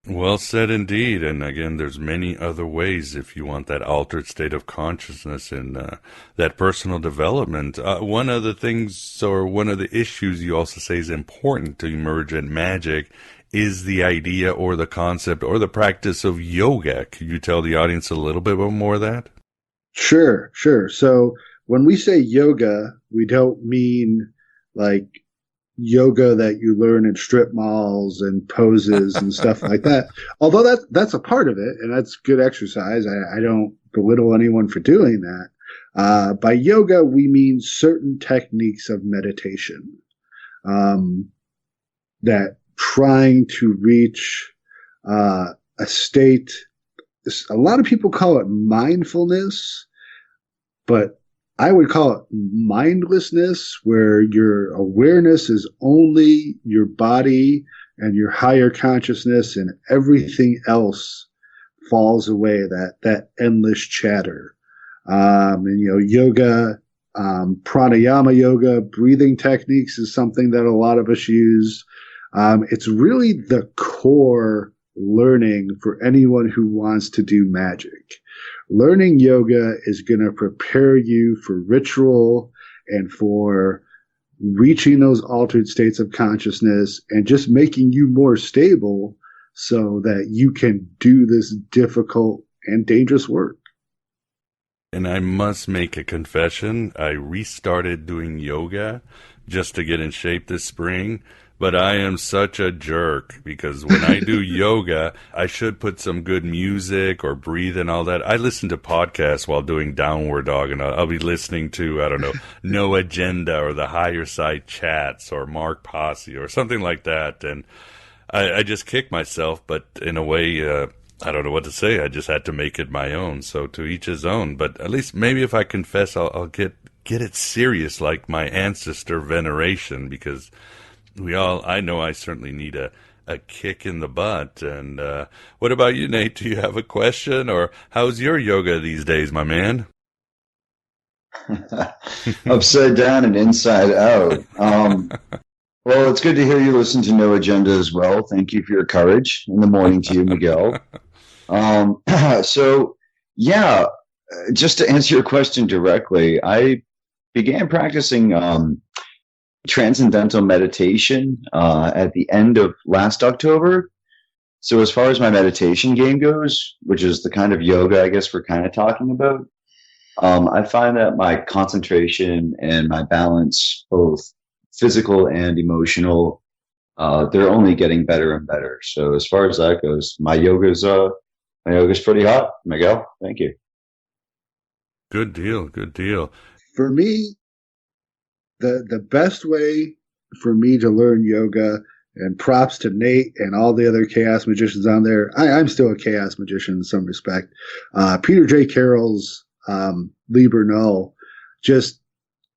Well said indeed. And again, there's many other ways if you want that altered state of consciousness and that personal development. One of the things or one of the issues you also say is important to Emergent Magick is the idea or the concept or the practice of yoga. Could you tell the audience a little bit more of that? Sure. So when we say yoga, we don't mean like yoga that you learn in strip malls and poses and stuff like that. Although that's a part of it, and that's good exercise. I don't belittle anyone for doing that. By yoga, we mean certain techniques of meditation that trying to reach a state. A lot of people call it mindfulness, but I would call it mindlessness, where your awareness is only your body and your higher consciousness, and everything else falls away. That endless chatter. And yoga, pranayama yoga, breathing techniques is something that a lot of us use. It's really the core learning for anyone who wants to do magic. Learning yoga is going to prepare you for ritual and for reaching those altered states of consciousness and just making you more stable so that you can do this difficult and dangerous work. And I must make a confession. I restarted doing yoga just to get in shape this spring. But I am such a jerk because when I do yoga, I should put some good music or breathe and all that. I listen to podcasts while doing downward dog, and I'll be listening to, I don't know, No Agenda or the Higher Side Chats or Mark Posse or something like that. And I just kick myself, but in a way, I don't know what to say. I just had to make it my own. So to each his own. But at least maybe if I confess, I'll get it serious like my ancestor veneration, because I know I certainly need a kick in the butt. And what about you, Nate? Do you have a question, or how's your yoga these days, my man? Upside down and inside out. Well, it's good to hear you listen to No Agenda as well. Thank you for your courage in the morning to you, Miguel. So, yeah, just to answer your question directly, I began practicing transcendental meditation at the end of last October. So as far as my meditation game goes, which is the kind of yoga I guess we're kind of talking about, I find that my concentration and my balance, both physical and emotional, they're only getting better and better. So as far as that goes, my yoga's pretty hot, Miguel. Thank you. Good deal. For me, the best way for me to learn yoga, and props to Nate and all the other chaos magicians on there. I'm still a chaos magician in some respect. Peter J. Carroll's Liber Null, just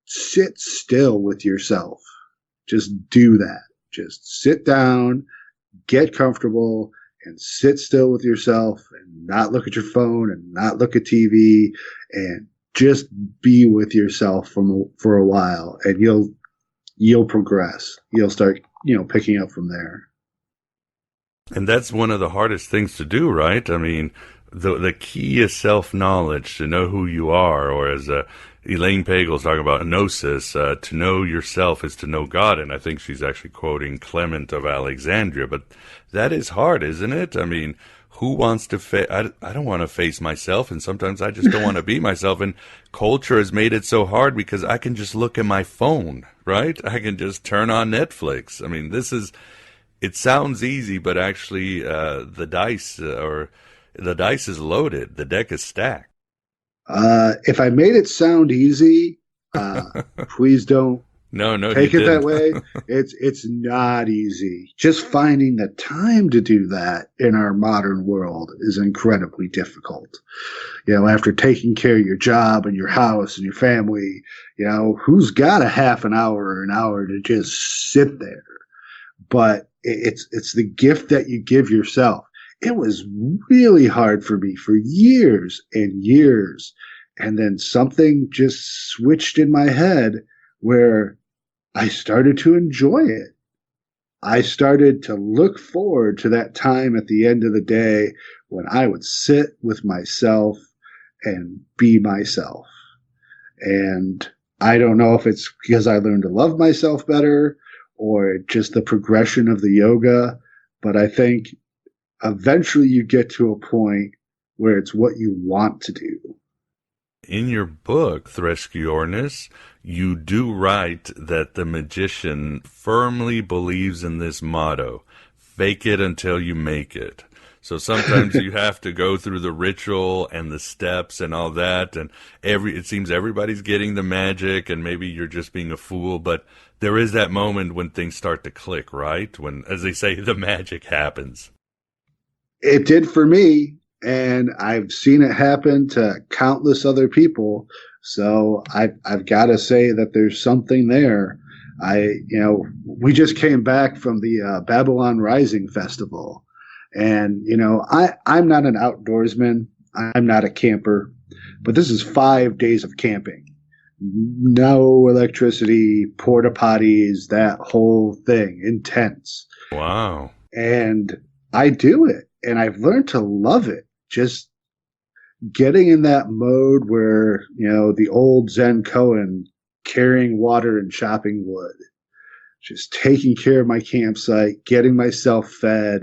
sit still with yourself. Just do that. Just sit down, get comfortable, and sit still with yourself and not look at your phone and not look at TV, and just be with yourself for a while, and you'll progress. You'll start, picking up from there. And that's one of the hardest things to do, right? I mean, the key is self-knowledge, to know who you are, or as Elaine Pagel's talking about Gnosis, to know yourself is to know God, and I think she's actually quoting Clement of Alexandria, but that is hard, isn't it? I mean, who wants to I don't want to face myself, and sometimes I just don't want to be myself, and culture has made it so hard because I can just look at my phone, right? I can just turn on Netflix. I mean, it sounds easy, but actually the dice is loaded. The deck is stacked. If I made it sound easy, please don't take it that way. It's not easy. Just finding the time to do that in our modern world is incredibly difficult. After taking care of your job and your house and your family, who's got a half an hour or an hour to just sit there? But it's the gift that you give yourself. It was really hard for me for years and years. And then something just switched in my head where I started to enjoy it. I started to look forward to that time at the end of the day when I would sit with myself and be myself. And I don't know if it's because I learned to love myself better or just the progression of the yoga, but I think eventually you get to a point where it's what you want to do. In your book, Threskiornis, you do write that the magician firmly believes in this motto, fake it until you make it. So sometimes you have to go through the ritual and the steps and all that, and it seems everybody's getting the magic, and maybe you're just being a fool, but there is that moment when things start to click, right? When, as they say, the magic happens. It did for me, and I've seen it happen to countless other people. So I've got to say that there's something there. We just came back from the Babylon Rising Festival. And, I'm not an outdoorsman. I'm not a camper. But this is 5 days of camping. No electricity, porta potties, that whole thing. Intense. Wow. And I do it. And I've learned to love it. Just getting in that mode where, the old Zen koan, carrying water and chopping wood. Just taking care of my campsite, getting myself fed,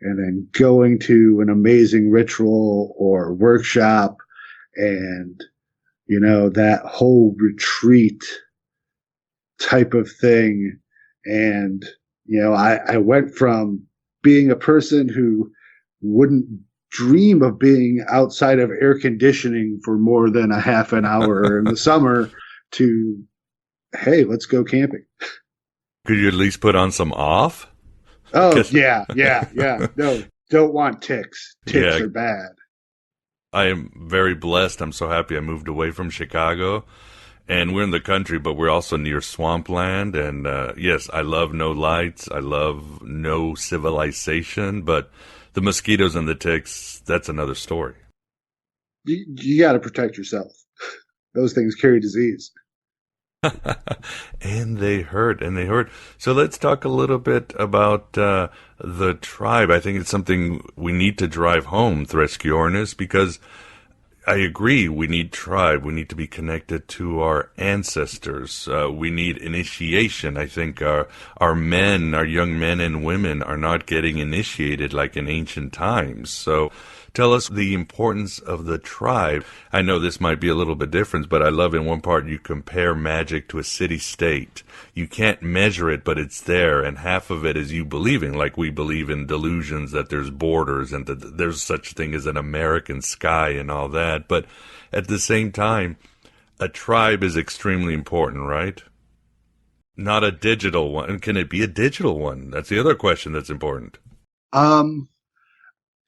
and then going to an amazing ritual or workshop and, that whole retreat type of thing. And, I went from being a person who wouldn't dream of being outside of air conditioning for more than a half an hour in the summer to, hey, let's go camping. Could you at least put on some off? Oh, yeah. No, don't want ticks. Ticks are bad. I am very blessed. I'm so happy I moved away from Chicago. And we're in the country, but we're also near swampland. And yes, I love no lights. I love no civilization. But the mosquitoes and the ticks, that's another story. You got to protect yourself. Those things carry disease. And they hurt. So let's talk a little bit about the tribe. I think it's something we need to drive home, Threskiornis, because I agree, we need tribe. We need to be connected to our ancestors. We need initiation. I think our young men and women are not getting initiated like in ancient times. So tell us the importance of the tribe. I know this might be a little bit different, but I love in one part you compare magic to a city-state. You can't measure it, but it's there, and half of it is you believing, like we believe in delusions that there's borders and that there's such thing as an American sky and all that. But at the same time, a tribe is extremely important, right? Not a digital one. Can it be a digital one? That's the other question that's important.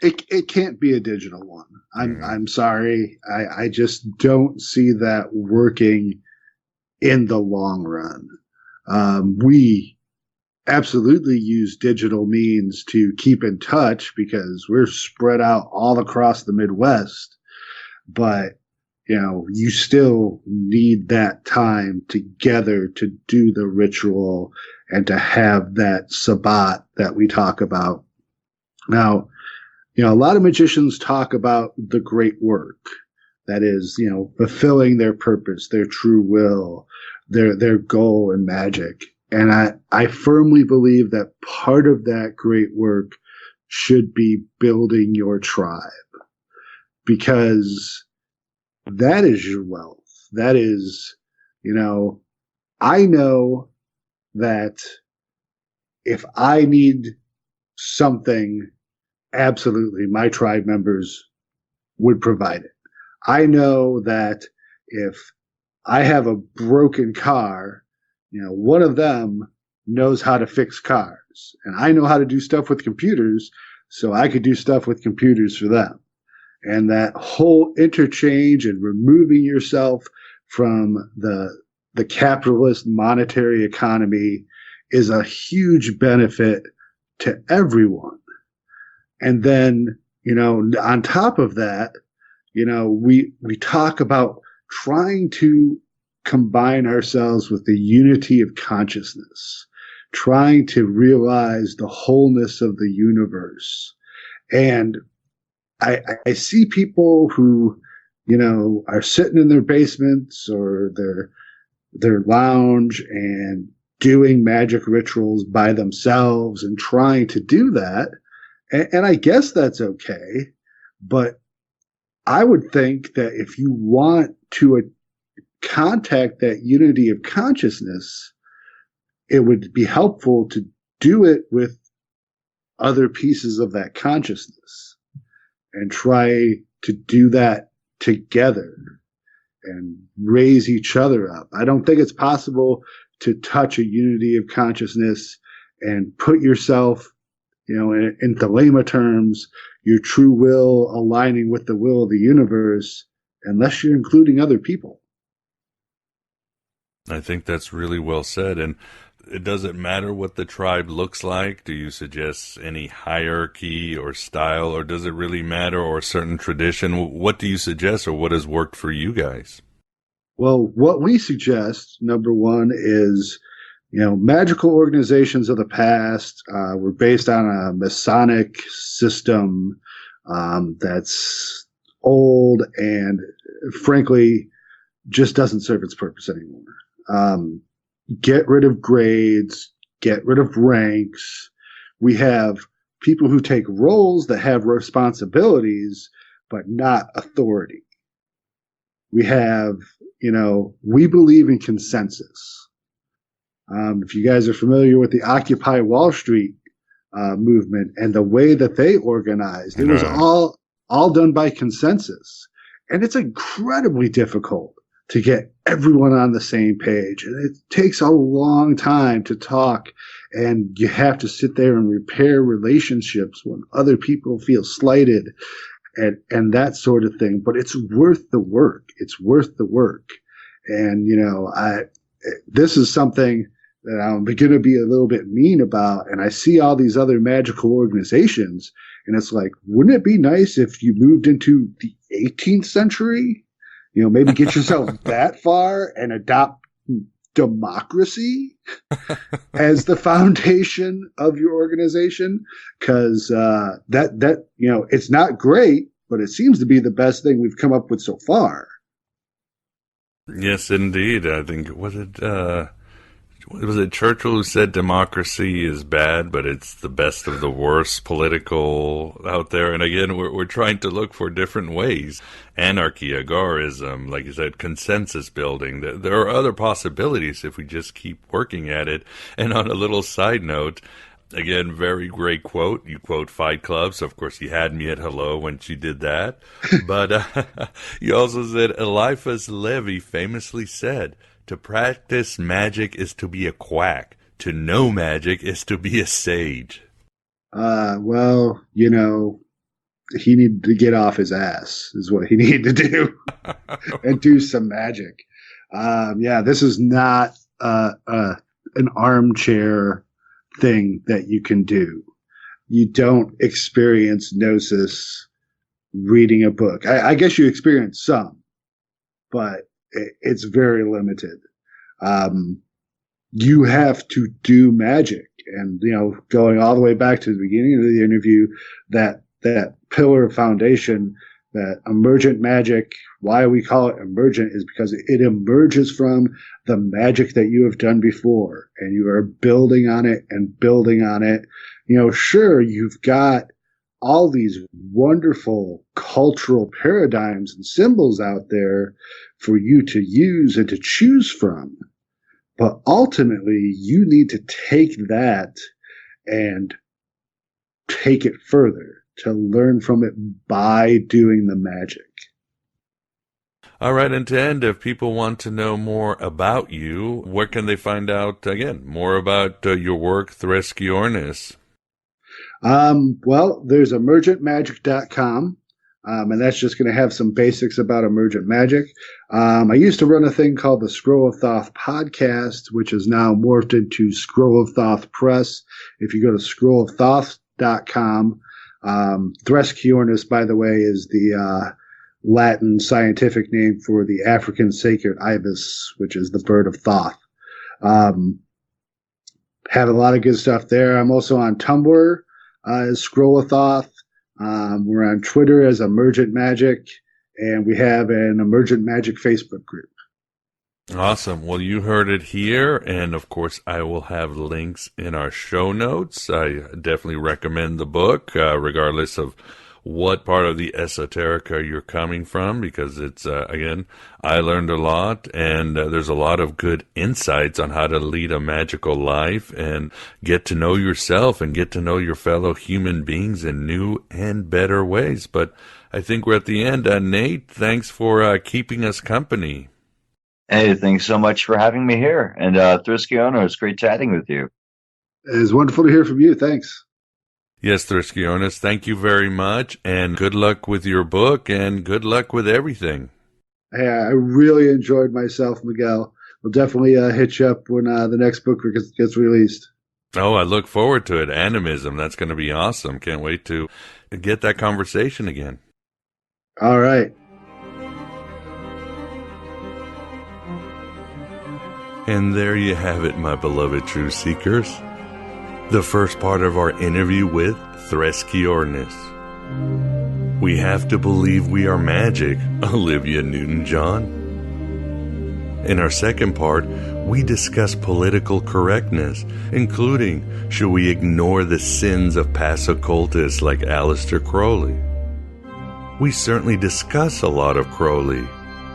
It can't be a digital one. I'm sorry. I just don't see that working in the long run. We absolutely use digital means to keep in touch because we're spread out all across the Midwest. But, you still need that time together to do the ritual and to have that sabbat that we talk about. Now, a lot of magicians talk about the great work. That is, fulfilling their purpose, their true will, their goal in magic. And I firmly believe that part of that great work should be building your tribe, because that is your wealth. That is, I know that if I need something, absolutely, my tribe members would provide it. I know that if I have a broken car, one of them knows how to fix cars. And I know how to do stuff with computers, so I could do stuff with computers for them. And that whole interchange and removing yourself from the capitalist monetary economy is a huge benefit to everyone. And then, on top of that, we talk about trying to combine ourselves with the unity of consciousness, trying to realize the wholeness of the universe. And I see people who, are sitting in their basements or their lounge and doing magic rituals by themselves and trying to do that. And I guess that's okay. But I would think that if you want to contact that unity of consciousness, it would be helpful to do it with other pieces of that consciousness and try to do that together and raise each other up. I don't think it's possible to touch a unity of consciousness and put yourself, in Thelema terms, your true will aligning with the will of the universe, unless you're including other people. I think that's really well said. And it doesn't matter what the tribe looks like. Do you suggest any hierarchy or style, or does it really matter, or a certain tradition? What do you suggest, or what has worked for you guys? Well, what we suggest, number one, is, magical organizations of the past were based on a Masonic system that's old and, frankly, just doesn't serve its purpose anymore. Get rid of grades, get rid of ranks. We have people who take roles that have responsibilities, but not authority. We have, we believe in consensus. If you guys are familiar with the Occupy Wall Street movement and the way that they organized, it was all done by consensus. And it's incredibly difficult to get everyone on the same page. And it takes a long time to talk, and you have to sit there and repair relationships when other people feel slighted and that sort of thing. But it's worth the work. It's worth the work. And, this is something that I'm going to be a little bit mean about. And I see all these other magical organizations, and it's like, wouldn't it be nice if you moved into the 18th century? Maybe get yourself that far and adopt democracy as the foundation of your organization. Because that it's not great, but it seems to be the best thing we've come up with so far. Yes, indeed. I think, was it Churchill who said democracy is bad, but it's the best of the worst political out there? And again, we're trying to look for different ways. Anarchy, agorism, like you said, consensus building. There are other possibilities if we just keep working at it. And on a little side note, again, very great quote. You quote Fight Club, so of course you had me at hello when she did that. But you also said, Eliphas Levi famously said, to practice magic is to be a quack. To know magic is to be a sage. Well, he needed to get off his ass is what he needed to do and do some magic. This is not an armchair thing that you can do. You don't experience Gnosis reading a book. I guess you experience some, but it's very limited. You have to do magic. And, going all the way back to the beginning of the interview, that pillar of foundation, that emergent magic, why we call it emergent is because it emerges from the magic that you have done before, and you are building on it and building on it. Sure, you've got all these wonderful cultural paradigms and symbols out there for you to use and to choose from. But ultimately, you need to take that and take it further to learn from it by doing the magic. All right, and to end, if people want to know more about you, where can they find out, again, more about your work, Threskiornis? Well, there's emergentmagick.com, and that's just going to have some basics about Emergent Magick. I used to run a thing called the Scroll of Thoth podcast, which is now morphed into Scroll of Thoth Press. If you go to scrollofthoth.com, Threskiornis, by the way, is the Latin scientific name for the African sacred ibis, which is the bird of Thoth. have a lot of good stuff there. I'm also on Tumblr as Scrollathoth. We're on Twitter as Emergent Magick, and we have an Emergent Magick Facebook group. Awesome. Well, you heard it here, and of course, I will have links in our show notes. I definitely recommend the book, regardless of what part of the esoterica you're coming from, because it's, again, I learned a lot, and there's a lot of good insights on how to lead a magical life and get to know yourself and get to know your fellow human beings in new and better ways. But I think we're at the end. Nate, thanks for keeping us company. Hey, thanks so much for having me here. And Threskiornis, it's great chatting with you. It's wonderful to hear from you. Thanks. Yes, Threskiornis, thank you very much, and good luck with your book, and good luck with everything. Hey, I really enjoyed myself, Miguel. We'll definitely hit you up when the next book gets released. Oh, I look forward to it. Animism, that's going to be awesome. Can't wait to get that conversation again. All right. And there you have it, my beloved truth seekers. The first part of our interview with Threskiornis. We have to believe we are magic, Olivia Newton-John. In our second part, we discuss political correctness, including should we ignore the sins of past occultists like Aleister Crowley. We certainly discuss a lot of Crowley,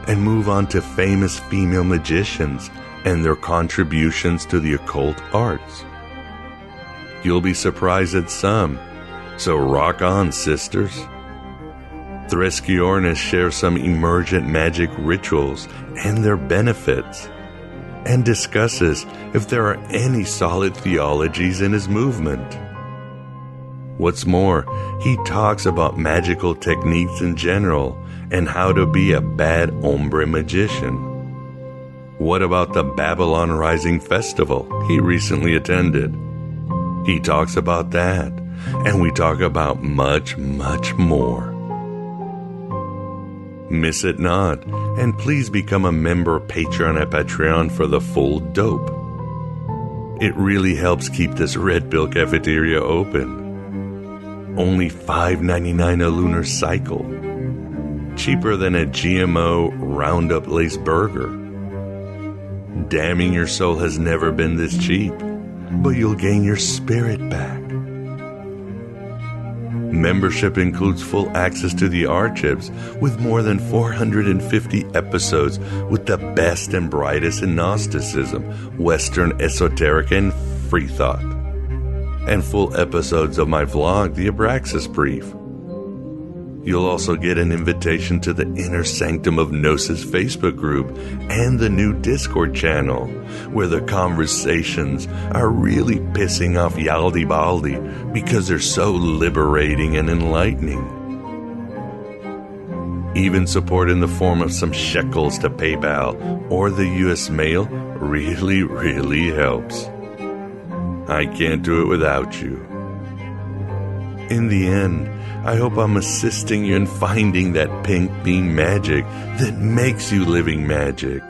and move on to famous female magicians and their contributions to the occult arts. You'll be surprised at some, so rock on, sisters. Threskiornis shares some emergent magic rituals and their benefits, and discusses if there are any solid theologies in his movement. What's more, he talks about magical techniques in general and how to be a bad hombre magician. What about the Babylon Rising Festival he recently attended? He talks about that, and we talk about much, much more. Miss it not, and please become a member Patreon at Patreon for the full dope. It really helps keep this Red Pill cafeteria open. Only $5.99 a lunar cycle. Cheaper than a GMO Roundup-laced burger. Damning your soul has never been this cheap, but you'll gain your spirit back. Membership includes full access to the archives with more than 450 episodes with the best and brightest in Gnosticism, Western esoteric, and free thought. And full episodes of my vlog, The Abraxas Brief. You'll also get an invitation to the Inner Sanctum of Gnosis Facebook group and the new Discord channel, where the conversations are really pissing off Yaldi Baldi because they're so liberating and enlightening. Even support in the form of some shekels to PayPal or the US mail really, really helps. I can't do it without you. In the end, I hope I'm assisting you in finding that pink beam magic that makes you living magic,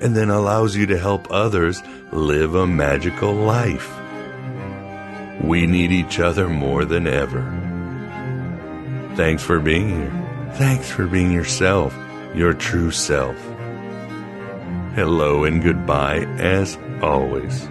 and then allows you to help others live a magical life. We need each other more than ever. Thanks for being here. Thanks for being yourself, your true self. Hello and goodbye as always.